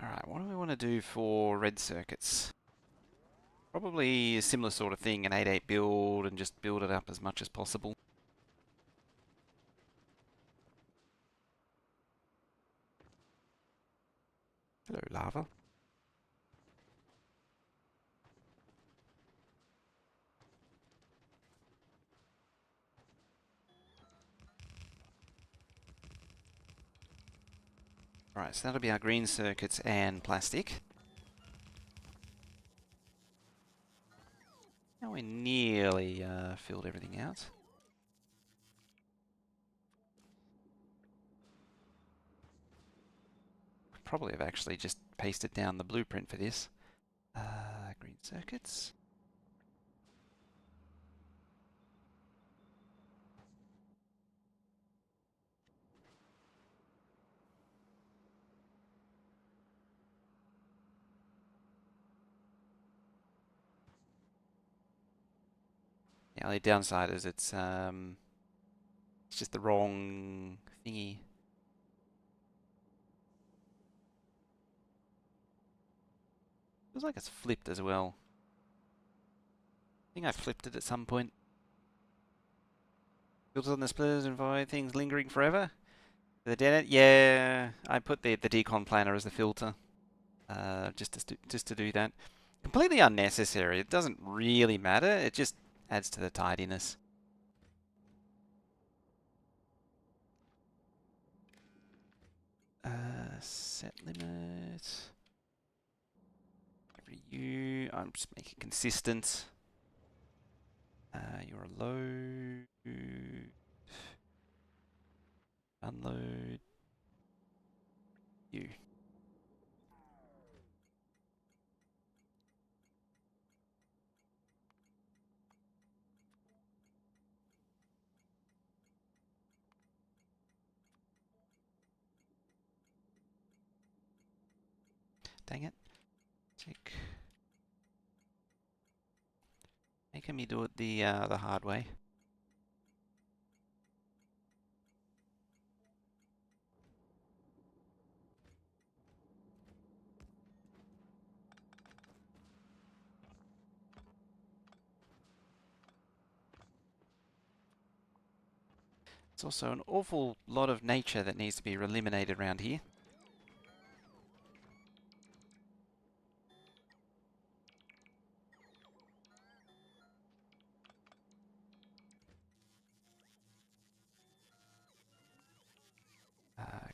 Alright, what do we want to do for red circuits? Probably a similar sort of thing, an 8.8 build, and just build it up as much as possible. Hello, lava. Alright, so that'll be our green circuits and plastic. Now we nearly filled everything out. Probably have actually just pasted down the blueprint for this. Green circuits. The only downside is it's just the wrong thingy. Feels like it's flipped as well. I think I flipped it at some point. Filters on the splitters and avoid things lingering forever. The dead, yeah, I put the decon planner as the filter, just to do that. Completely unnecessary. It doesn't really matter. It just adds to the tidiness. Set limit. Every U. I'm just making it consistent. You're a load. Unload. You. Dang it. Check. Making me do it the hard way. It's also an awful lot of nature that needs to be eliminated around here.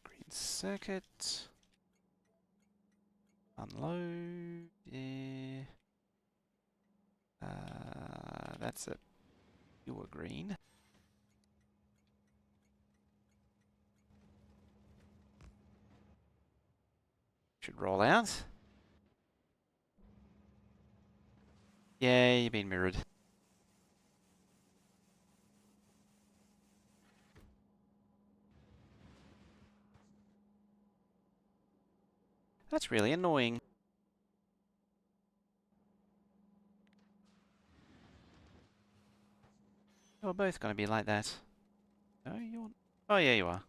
Green circuit. Unload. Yeah. That's a pure green. Should roll out. Yeah, you've been mirrored. That's really annoying. You're both going to be like that. No, you're... Oh, yeah, you are.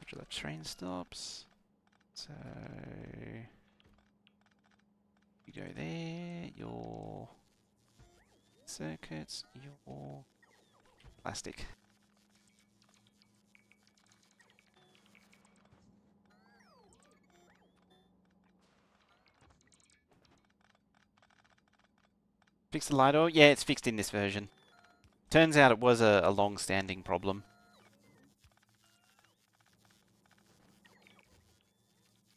modular train stops. So you go there, your circuits, your plastic. Fix the light oil? Yeah, it's fixed in this version. Turns out it was a long-standing problem.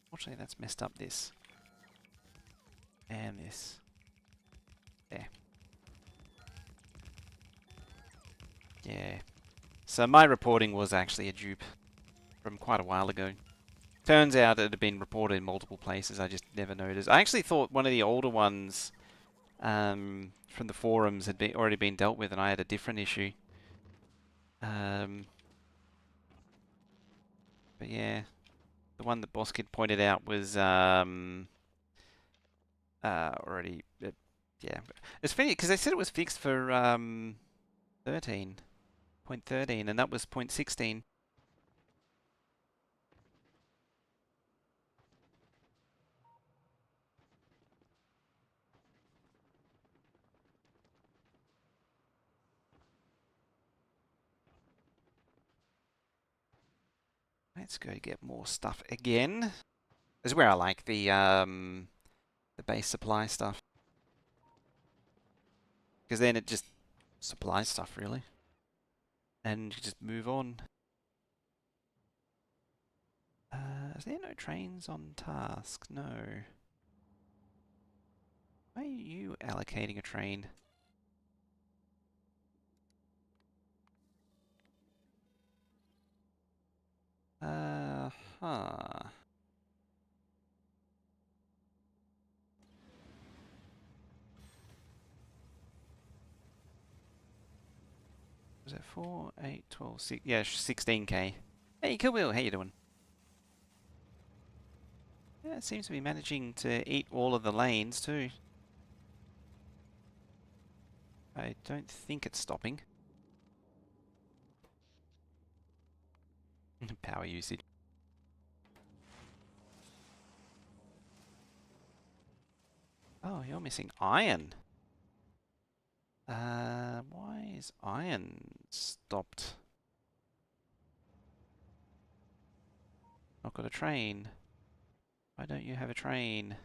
Fortunately, that's messed up this. And this. There. Yeah. So my reporting was actually a dupe from quite a while ago. Turns out it had been reported in multiple places, I just never noticed. I actually thought one of the older ones from the forums had already been dealt with and I had a different issue. But yeah, the one that Boss Kid pointed out was already... yeah. It's funny, because they said it was fixed for 13.13, and that was 0.16. Let's go get more stuff again. This is where I like the base supply stuff. Because then it just supplies stuff, really. And you just move on. Is there no trains on task? No. Why are you allocating a train? Huh. Was it 4, 8, 12, 6? Yeah, 16k. Hey, Killbill, how you doing? Yeah, it seems to be managing to eat all of the lanes too. I don't think it's stopping. Power usage. Oh, you're missing iron. Why is iron stopped? Not got a train. Why don't you have a train?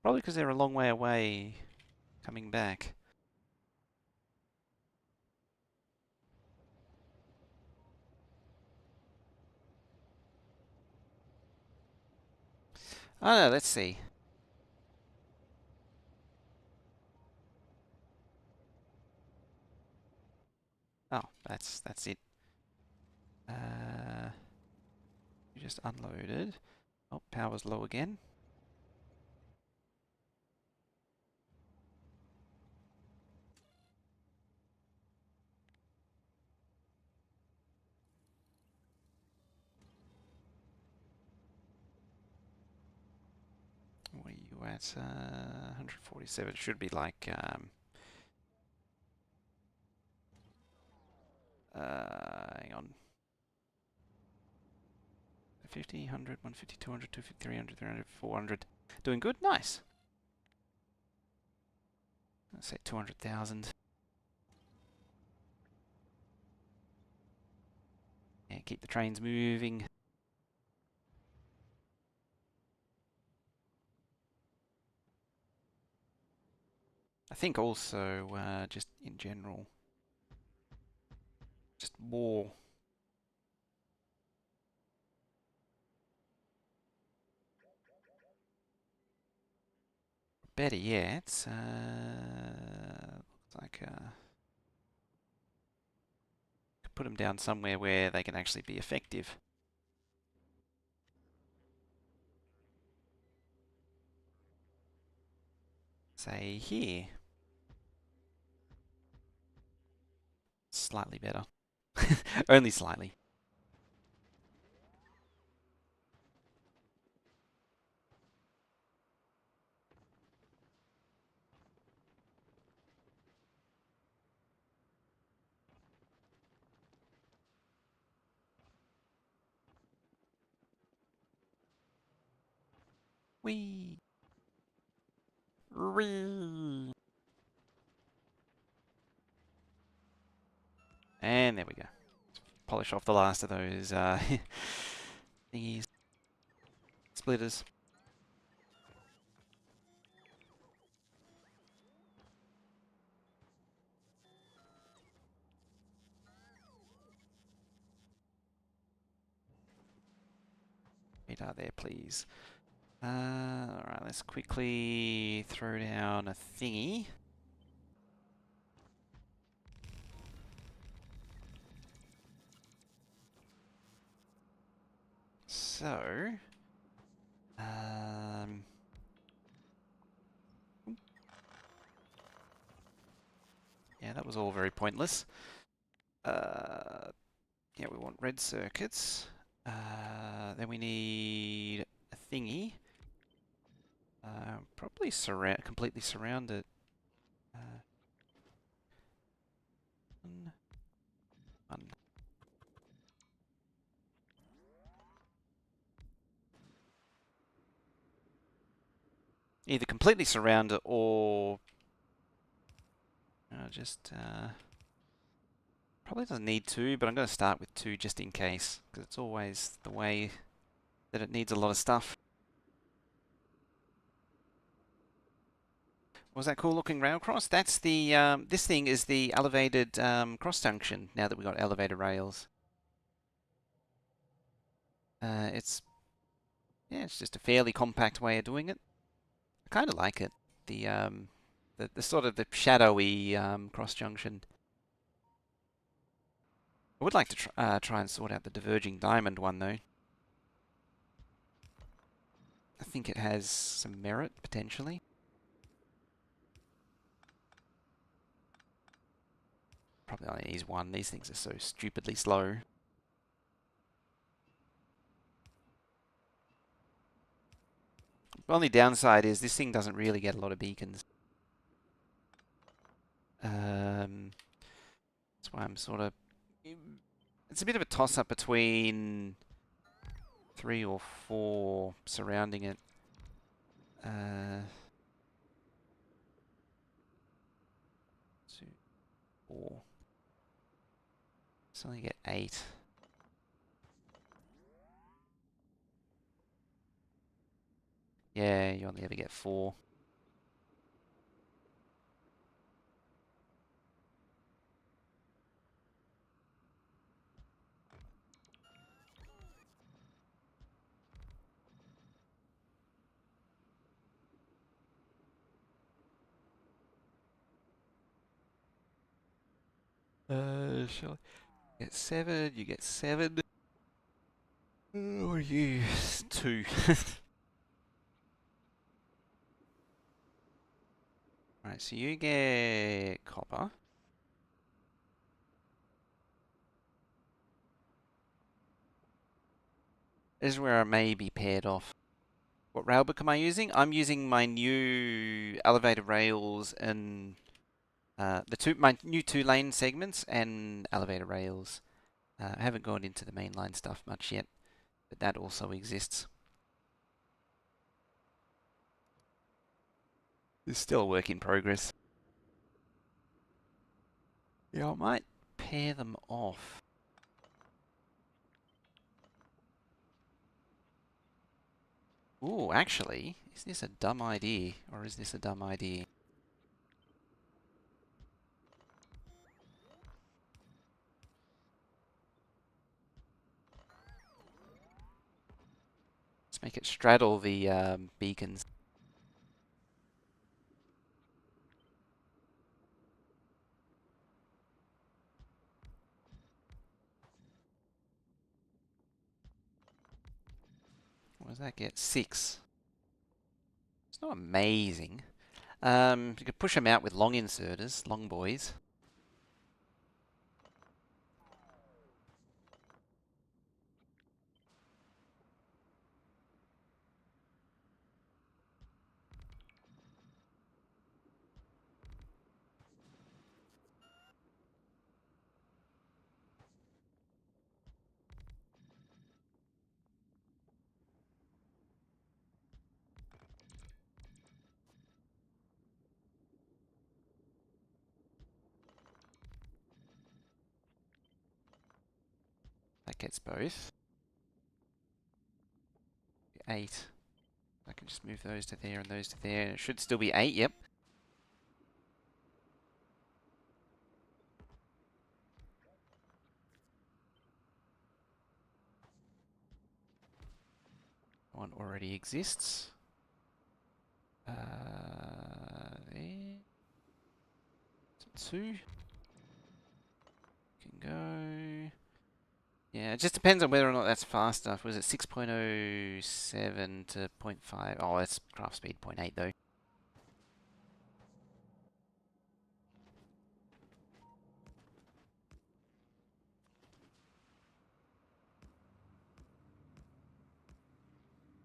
Probably because they're a long way away coming back. Oh no, let's see. Oh, that's it. You just unloaded. Oh, power's low again. Where are you at? 147. Should be like hang on. 50, 100, 150, 200, 250, 300, 300, 400. Doing good? Nice. Let's say 200,000. Yeah, keep the trains moving. I think also, just in general, just more. Better yet, looks like could put them down somewhere where they can actually be effective. Say here. Slightly better. Only slightly. Whee! Whee! And there we go. Polish off the last of those thingies, splitters. Radar there, please. Alright, let's quickly throw down a thingy. So, yeah, that was all very pointless. Yeah, we want red circuits. Then we need a thingy. Probably completely surround it. One. Either completely surround it or just probably doesn't need two, but I'm going to start with two just in case, because it's always the way that it needs a lot of stuff. Was that cool looking rail cross? That's the this thing is the elevated cross junction. Now that we've got elevated rails, it's yeah, it's just a fairly compact way of doing it. I kind of like it. The sort of the shadowy cross junction. I would like to try and sort out the diverging diamond one though. I think it has some merit potentially. Probably only needs one. These things are so stupidly slow. The only downside is this thing doesn't really get a lot of beacons. That's why I'm sort of... It's a bit of a toss-up between 3 or 4 surrounding it. 2, 4. So only get 8. Yeah, you only ever get 4. Shall I get 7? You get 7. Or you 2. Right, so you get copper. This is where I may be paired off. What railbook am I using? I'm using my new elevated rails and my new 2-lane segments and elevator rails. I haven't gone into the mainline stuff much yet, but that also exists. It's still a work in progress. Yeah, I might pair them off. Ooh, actually, is this a dumb idea, or is this a dumb idea? Let's make it straddle the beacons. What does that get? 6. It's not amazing. You could push them out with long inserters, long boys. That gets both. 8. I can just move those to there and those to there. It should still be 8, yep. One already exists. There. 2. Can go. Yeah, it just depends on whether or not that's fast enough. Was it 6.07 to 0.5? Oh, that's craft speed 0.8 though.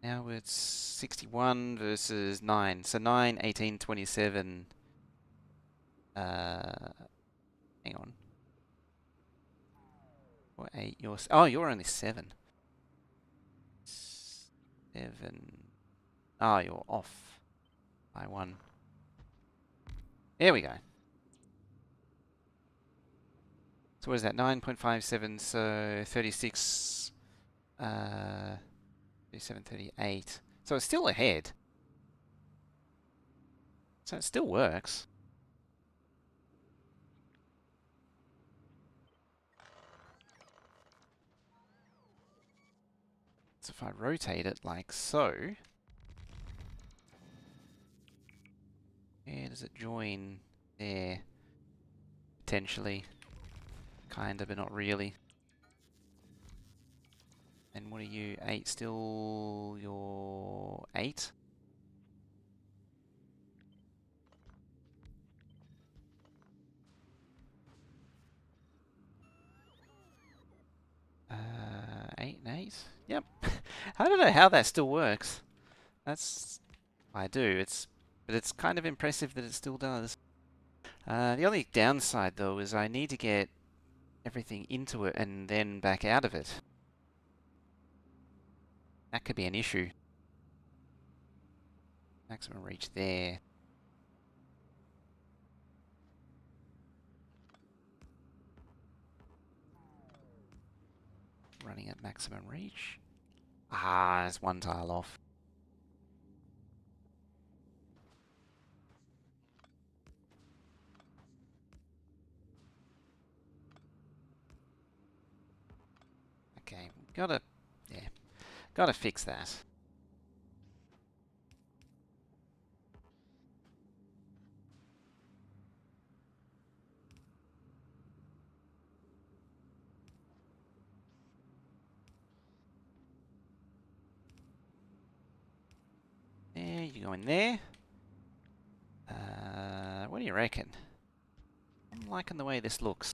Now it's 61 versus 9. So 9, 18, 27. Hang on. What 8? You're only 7. 7. Oh, you're off by 1. There we go. So what is that? 9.57, so 36, 37, 38. So it's still ahead. So it still works. So if I rotate it like so, where does it join? There. Potentially. Kinda, but not really. And what are you? 8 still? You're 8? Uh, 8 and 8? Yep. I don't know how that still works. That's... I do. But it's kind of impressive that it still does. The only downside, though, is I need to get everything into it and then back out of it. That could be an issue. Maximum reach there. Running at maximum reach. Ah, there's one tile off. Okay, gotta fix that. There, you go in there. What do you reckon? I'm liking the way this looks.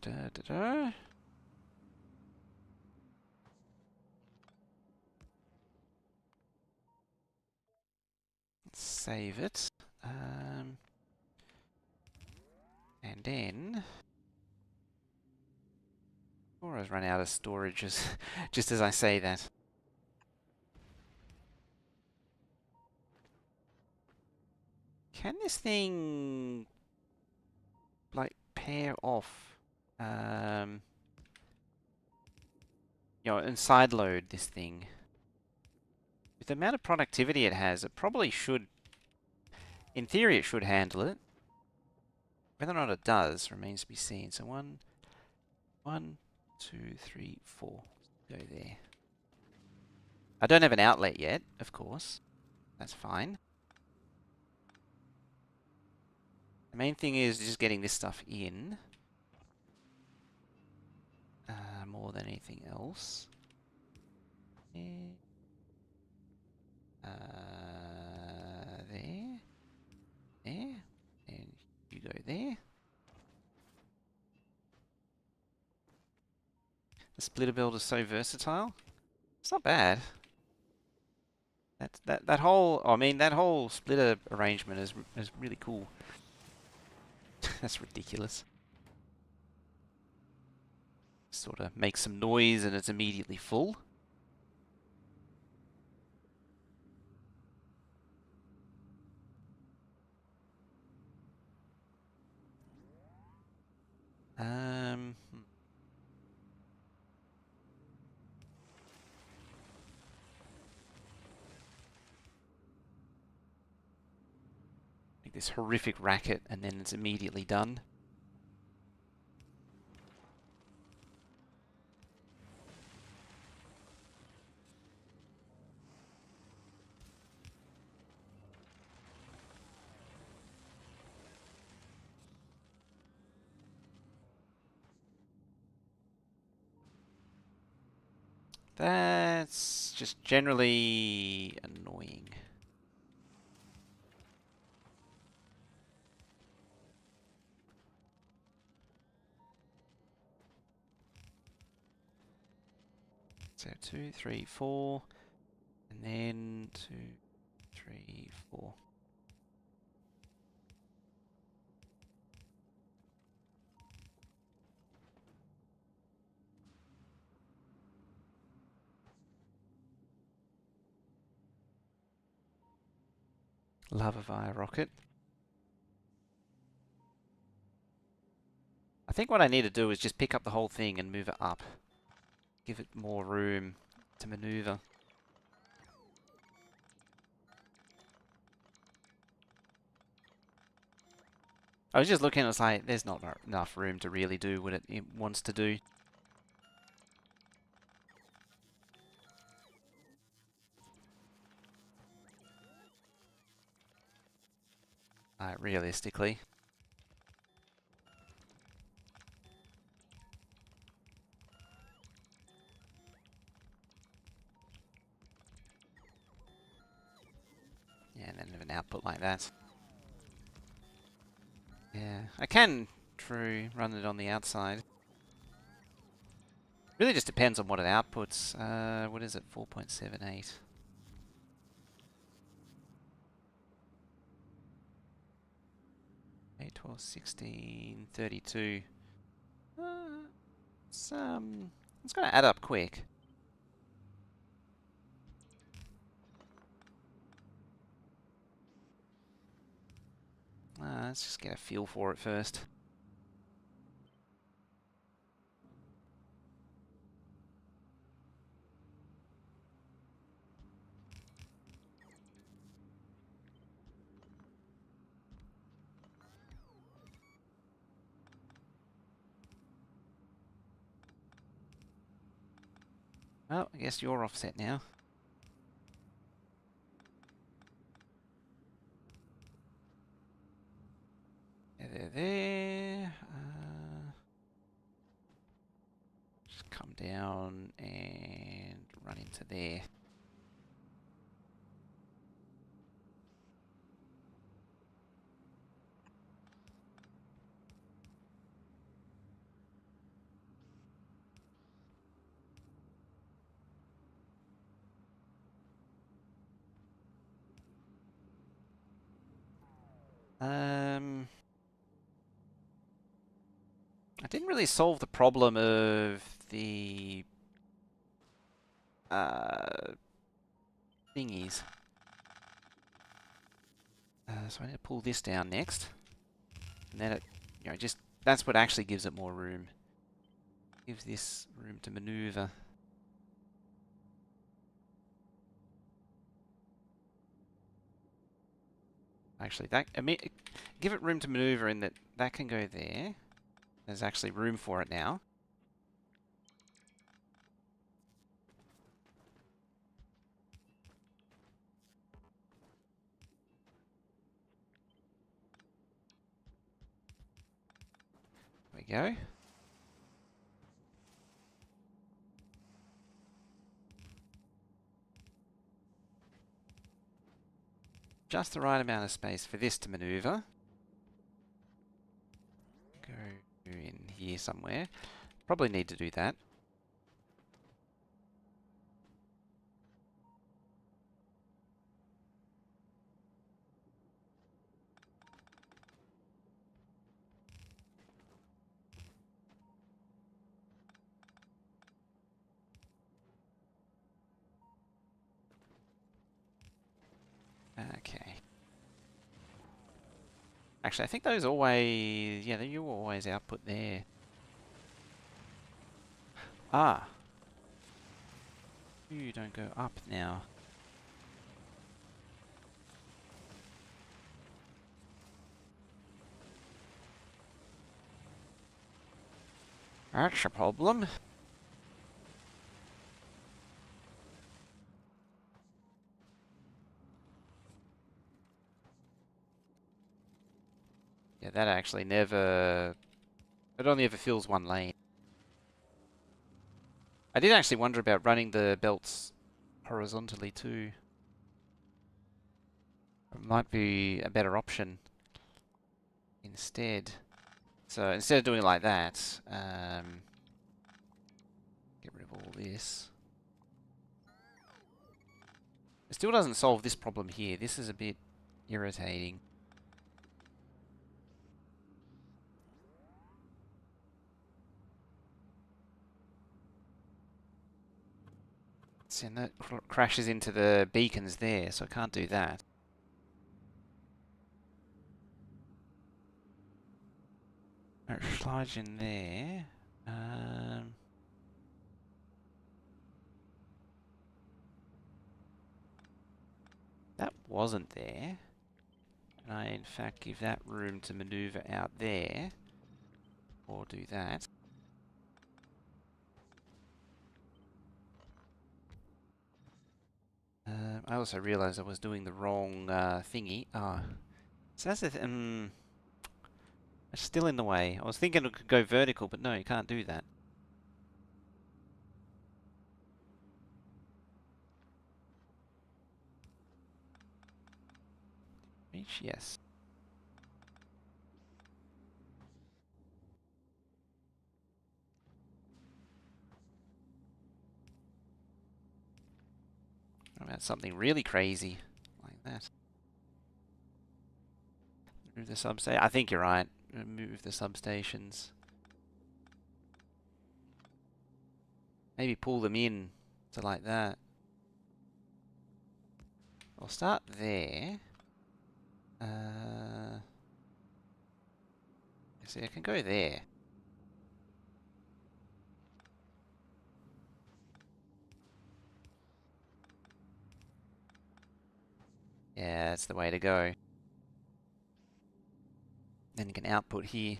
Da-da-da-da. Let's save it. And then... Aura's run out of storage just as I say that. Can this thing... like, pair off? And sideload this thing. With the amount of productivity it has, it probably should... In theory, it should handle it. Whether or not it does remains to be seen. So 1, 2, 3, 4. Go there. I don't have an outlet yet, of course. That's fine. The main thing is just getting this stuff in. More than anything else. There. There. There. And you go there. The splitter build is so versatile. It's not bad. That whole splitter arrangement is really cool. That's ridiculous. Sort of makes some noise and it's immediately full. make this horrific racket and then it's immediately done. That's just generally annoying. So 2, 3, 4, and then 2, 3, 4. Lava via rocket. I think what I need to do is just pick up the whole thing and move it up. Give it more room to maneuver. I was just looking, it's like, there's not enough room to really do what it wants to do. Realistically. Yeah, and then have an output like that. Yeah, I can, true, run it on the outside. Really just depends on what it outputs. What is it, 4.78? 8, 12, 16, 32. It's going to add up quick. Let's just get a feel for it first. Oh, I guess you're offset now. There. Just come down and run into there. I didn't really solve the problem of the thingies. So I need to pull this down next, and then it, just that's what actually gives it more room. Gives this room to maneuver. Actually, give it room to maneuver in that can go there. There's actually room for it now. There we go. Just the right amount of space for this to maneuver. Go in here somewhere. Probably need to do that. Okay. Actually, I think those always... Yeah, you always output there. Ah. You don't go up now. That's a problem. Yeah, that actually never... It only ever fills one lane. I did actually wonder about running the belts horizontally too. It might be a better option instead. So instead of doing it like that, get rid of all this. It still doesn't solve this problem here. This is a bit irritating. See, and that crashes into the beacons there, so I can't do that. It slides in there. That wasn't there. And I, in fact, give that room to maneuver out there. Or do that. I also realised I was doing the wrong thingy. Ah, so that's it's still in the way. I was thinking it could go vertical, but no, you can't do that. Reach, yes. What about something really crazy like that? Move the substation. I think you're right. Move the substations. Maybe pull them in to like that. I'll start there. See, I can go there. Yeah, that's the way to go. Then you can output here.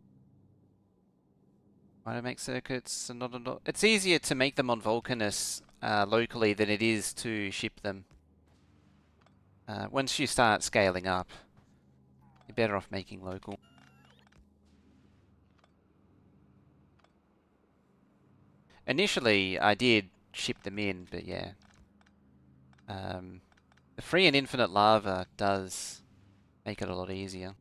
Why do I make circuits and not? It's easier to make them on Vulcanus locally than it is to ship them. Once you start scaling up, you're better off making local. Initially, I did ship them in, but yeah. The free and infinite lava does make it a lot easier.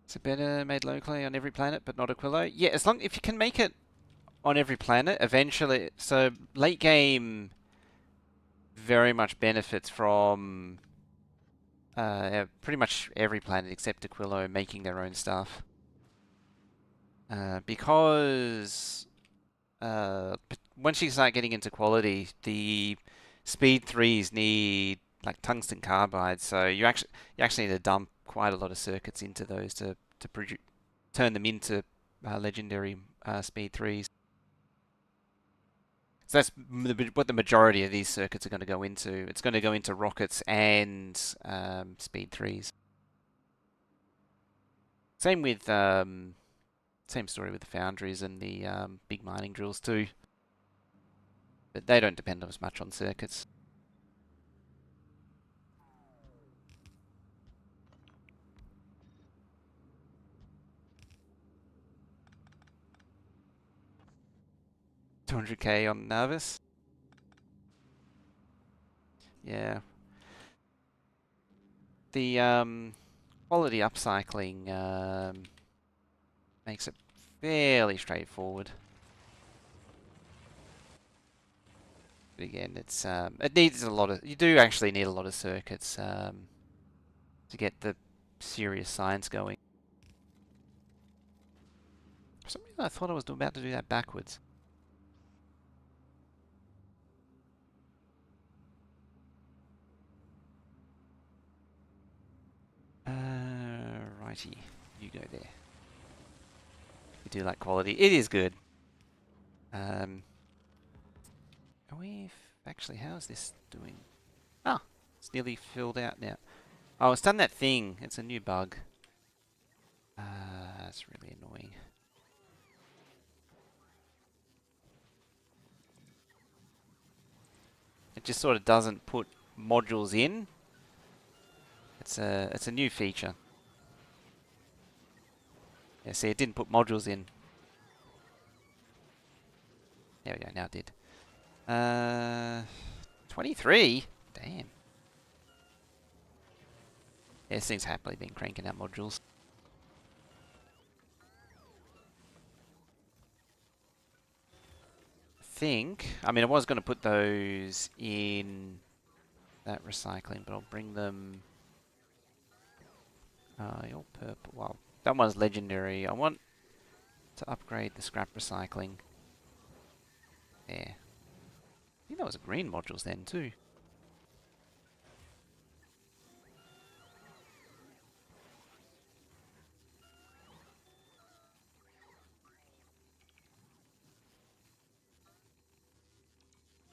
Is it better made locally on every planet, but not Aquilo? Yeah, as long if you can make it on every planet, eventually. So late game very much benefits from pretty much every planet except Aquilo making their own stuff. Because once you start getting into quality, the speed threes need like tungsten carbide, so you actually need to dump quite a lot of circuits into those to turn them into legendary speed threes. So that's what the majority of these circuits are going to go into. It's going to go into rockets and speed threes. Same with same story with the foundries and the big mining drills too. But they don't depend as much on circuits. $200k on Nervous. Yeah. The quality upcycling makes it fairly straightforward. But again, it needs a lot of. You do actually need a lot of circuits to get the serious science going. For some reason, I thought I was about to do that backwards. Righty. You go there. You do like quality. It is good. Are we... Actually, how is this doing? Oh, it's nearly filled out now. Oh, it's done that thing. It's a new bug. That's really annoying. It just sort of doesn't put modules in. It's a new feature. Yeah, see, it didn't put modules in. There we go, now it did. 23? Damn. Yeah, this thing's happily been cranking out modules. I mean, I was going to put those in that recycling, but I'll bring them... you're purple. Well, that one's legendary. I want to upgrade the scrap recycling. There. I think that was green modules then too.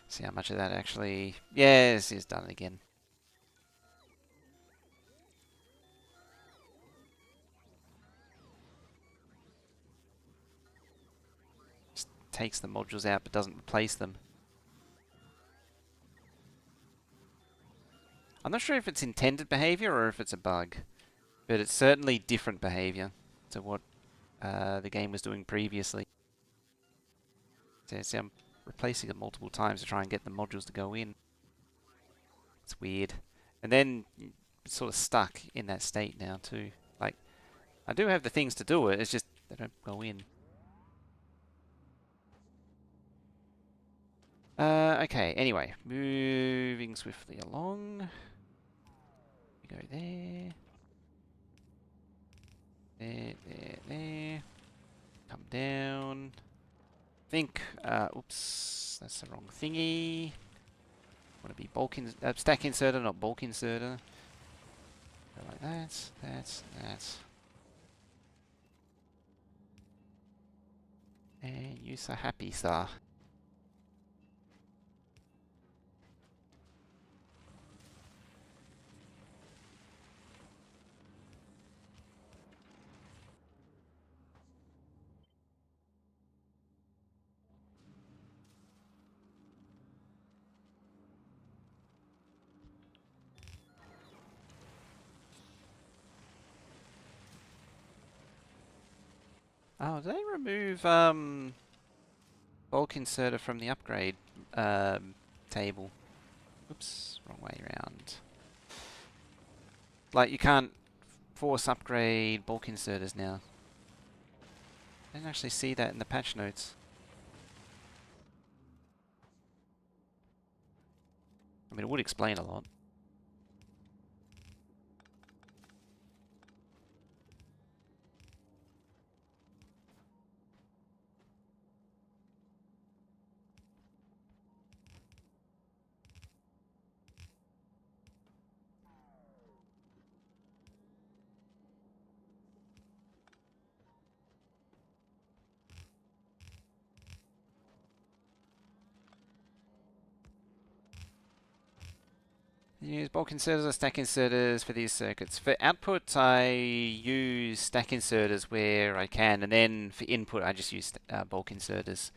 See how much of that actually... Yes, it's done again. Just takes the modules out but doesn't replace them. I'm not sure if it's intended behavior or if it's a bug, but it's certainly different behavior to what the game was doing previously. So, see, I'm replacing it multiple times to try and get the modules to go in. It's weird. And then it's sort of stuck in that state now too. Like, I do have the things to do it, it's just they don't go in. Okay, anyway, moving swiftly along. We go there. There. Come down. Think, oops, that's the wrong thingy. Want to be stack inserter, not bulk inserter. Go like that. And use a happy star. Oh, did they remove bulk inserter from the upgrade table? Oops, wrong way around. Like, you can't force upgrade bulk inserters now. I didn't actually see that in the patch notes. I mean, it would explain a lot. Use bulk inserters or stack inserters for these circuits. For output, I use stack inserters where I can, and then for input, I just use bulk inserters.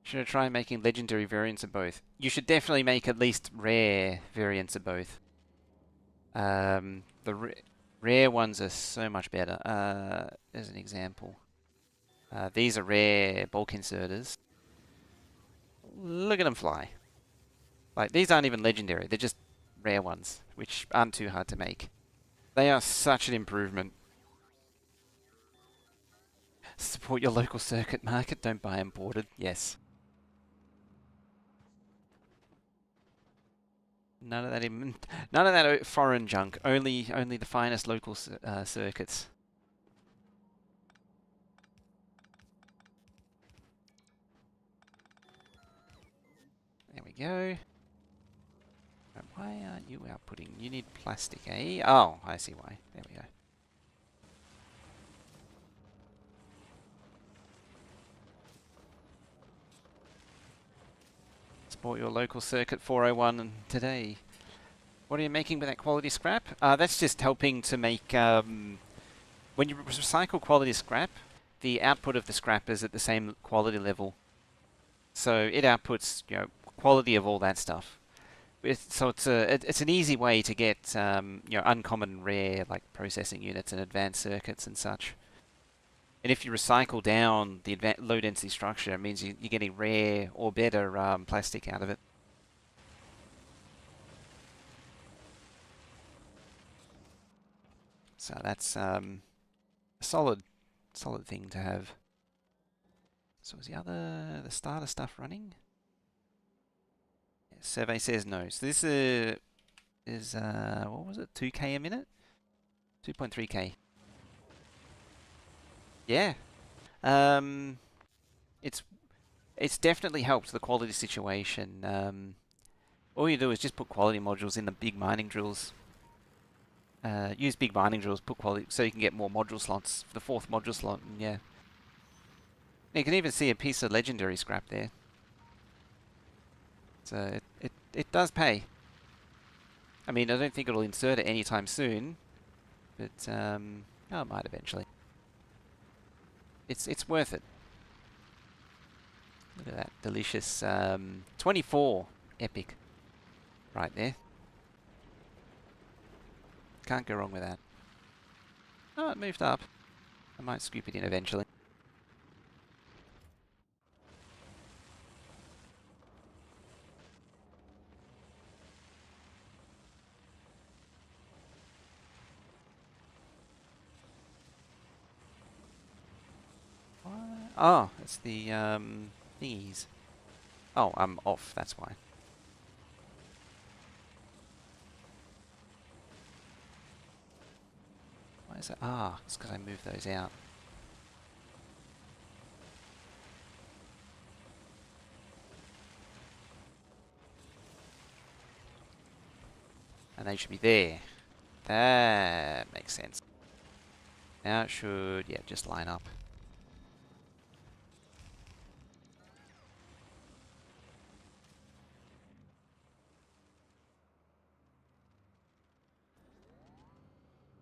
Should I try making legendary variants of both? You should definitely make at least rare variants of both. The rare ones are so much better. As an example, these are rare bulk inserters. Look at them fly. Like, these aren't even legendary, they're just rare ones, which aren't too hard to make. They are such an improvement. Support your local circuit market, don't buy imported. Yes. None of that foreign junk. Only the finest local circuits. There we go. Why aren't you outputting? You need plastic, eh? Oh, I see why. There we go. Support your local circuit 401 today. What are you making with that quality scrap? That's just helping to make... when you recycle quality scrap, the output of the scrap is at the same quality level. So it outputs, quality of all that stuff. So it's an easy way to get uncommon and rare like processing units and advanced circuits and such. And if you recycle down the low density structure, it means you're getting rare or better plastic out of it. So that's a solid thing to have. So is the starter stuff running? Yeah, survey says no. So this is what was it? 2K a minute? 2.3K. Yeah. Um, it's definitely helped the quality situation. All you do is just put quality modules in the big mining drills. Use big mining drills, put quality, so you can get more module slots for the fourth module slot. And yeah, you can even see a piece of legendary scrap there. So it does pay. I mean, I don't think it'll insert it anytime soon, but oh, it might eventually. It's worth it. Look at that delicious 24 epic right there. Can't go wrong with that. Oh, it moved up. I might scoop it in eventually. What? Oh, it's the thingies. Oh, I'm off, that's why. Why is that? Ah, it's because I moved those out. And they should be there. That makes sense. Now it should, yeah, just line up.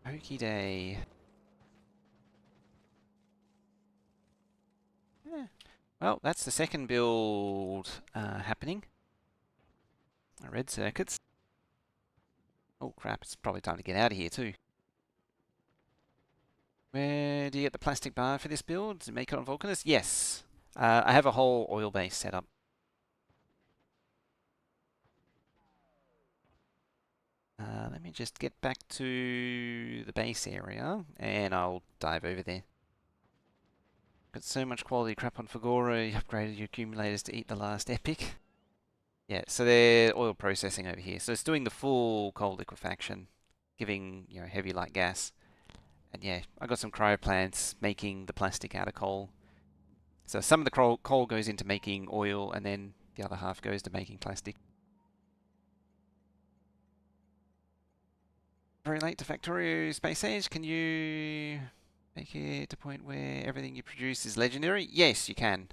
Okie day. Yeah. Well, that's the second build happening. Red circuits. Oh crap, it's probably time to get out of here too. Where do you get the plastic bar for this build? Does it make it on Vulcanus? Yes. I have a whole oil base set up. Let me just get back to the base area and I'll dive over there. Got so much quality crap on Fagora, you upgraded your accumulators to eat the last epic. Yeah, so they're oil processing over here. So it's doing the full cold liquefaction, giving, heavy light gas. And yeah, I got some cryo plants making the plastic out of coal. So some of the coal goes into making oil and then the other half goes to making plastic. Very late to Factorio Space Age. Can you make it a point where everything you produce is legendary? Yes, you can.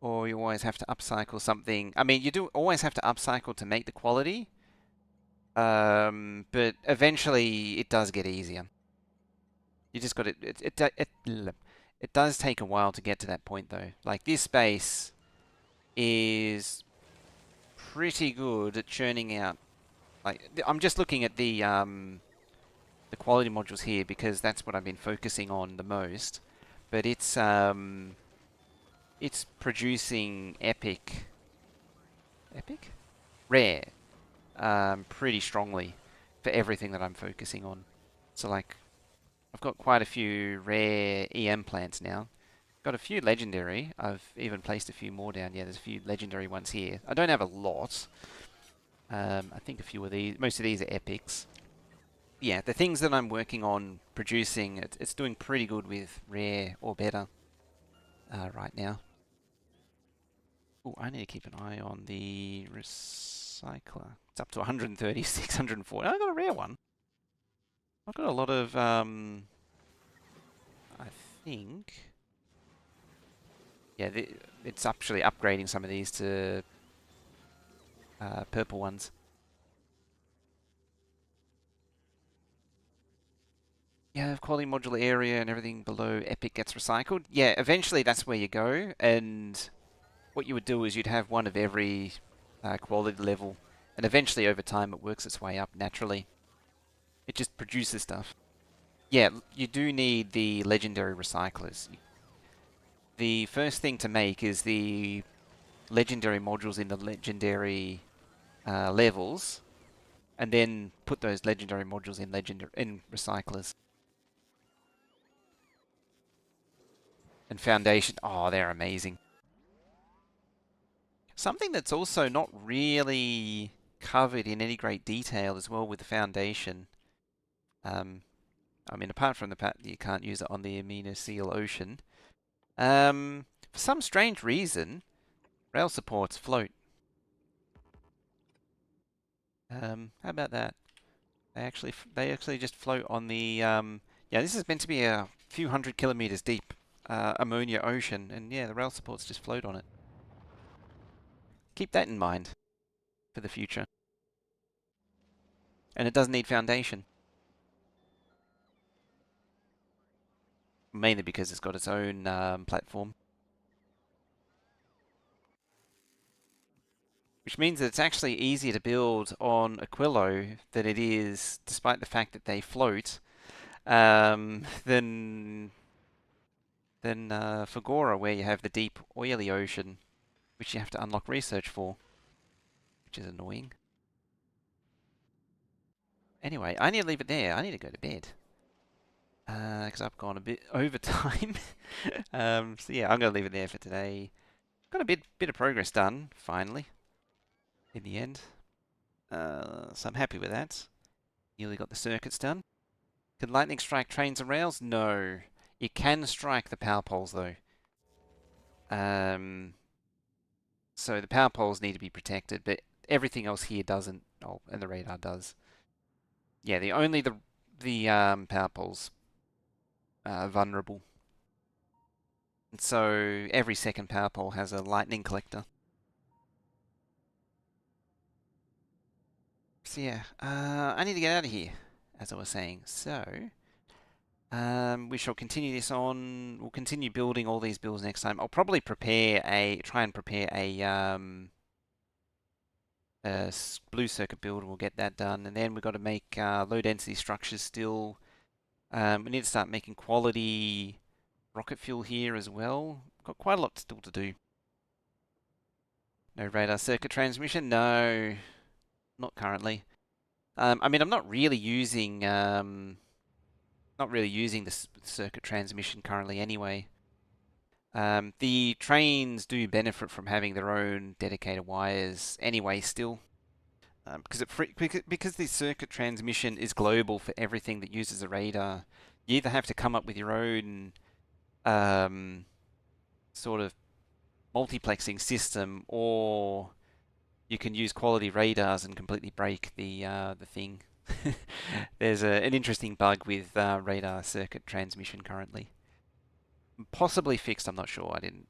Or you always have to upcycle something. I mean, you do always have to upcycle to make the quality. But eventually it does get easier. You just got it does take a while to get to that point though. Like this space is pretty good at churning out. Like I'm just looking at the quality modules here because that's what I've been focusing on the most. But it's producing epic, rare, pretty strongly for everything that I'm focusing on. So like, I've got quite a few rare EM plants now. Got a few legendary. I've even placed a few more down. Yeah, there's a few legendary ones here. I don't have a lot. I think a few of these, most of these are epics. Yeah, the things that I'm working on producing, it's doing pretty good with rare or better right now. Oh, I need to keep an eye on the Cycler. It's up to 136, 140. I got a rare one. I've got a lot of, I think... Yeah, it's actually upgrading some of these to purple ones. Yeah, quality modular area and everything below Epic gets recycled. Yeah, eventually that's where you go, and what you would do is you'd have one of every quality level, and eventually over time it works its way up naturally. It just produces stuff. Yeah, you do need the legendary recyclers. The first thing to make is the legendary modules in the legendary levels, and then put those legendary modules in recyclers. And Foundation, oh, they're amazing. Something that's also not really covered in any great detail as well with the Foundation. I mean, apart from the fact that you can't use it on the Amino Seal Ocean, for some strange reason, rail supports float. How about that? They actually just float on the yeah, this is meant to be a few 100 kilometers deep ammonia ocean, and yeah, the rail supports just float on it. Keep that in mind for the future. And it doesn't need foundation. Mainly because it's got its own platform. Which means that it's actually easier to build on Aquilo than it is, despite the fact that they float, than Fagora, where you have the deep, oily ocean, which you have to unlock research for, which is annoying. Anyway, I need to leave it there. I need to go to bed. Because I've gone a bit over time. So yeah, I'm going to leave it there for today. Got a bit of progress done, finally, in the end. So I'm happy with that. Nearly got the circuits done. Can lightning strike trains and rails? No. It can strike the power poles, though. So the power poles need to be protected, but everything else here doesn't. Oh, and the radar does. Yeah, the power poles are vulnerable. And so every second power pole has a lightning collector. So yeah, I need to get out of here, as I was saying. So we shall continue this on. We'll continue building all these builds next time. I'll probably try and prepare a blue circuit build. We'll get that done, and then we've got to make low density structures still. We need to start making quality rocket fuel here as well. Got quite a lot still to do. No radar circuit transmission? No, not currently. I mean, I'm not really using the circuit transmission currently anyway. The trains do benefit from having their own dedicated wires anyway still. Because the circuit transmission is global for everything that uses a radar, you either have to come up with your own sort of multiplexing system, or you can use quality radars and completely break the thing. There's an interesting bug with radar circuit transmission currently. Possibly fixed, I'm not sure. I didn't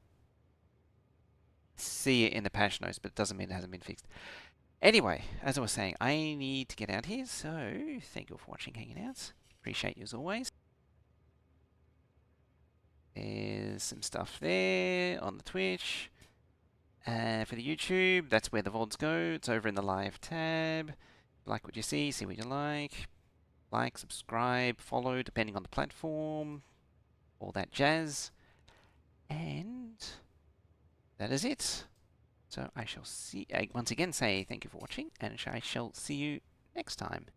see it in the patch notes, but it doesn't mean it hasn't been fixed. Anyway, as I was saying, I need to get out here, so thank you for watching, hanging out. Appreciate you as always. There's some stuff there on the Twitch. For the YouTube, that's where the VODs go. It's over in the live tab. Like what you see what you like. Like, subscribe, follow, depending on the platform. All that jazz. And that is it. So I shall once again say thank you for watching, and I shall see you next time.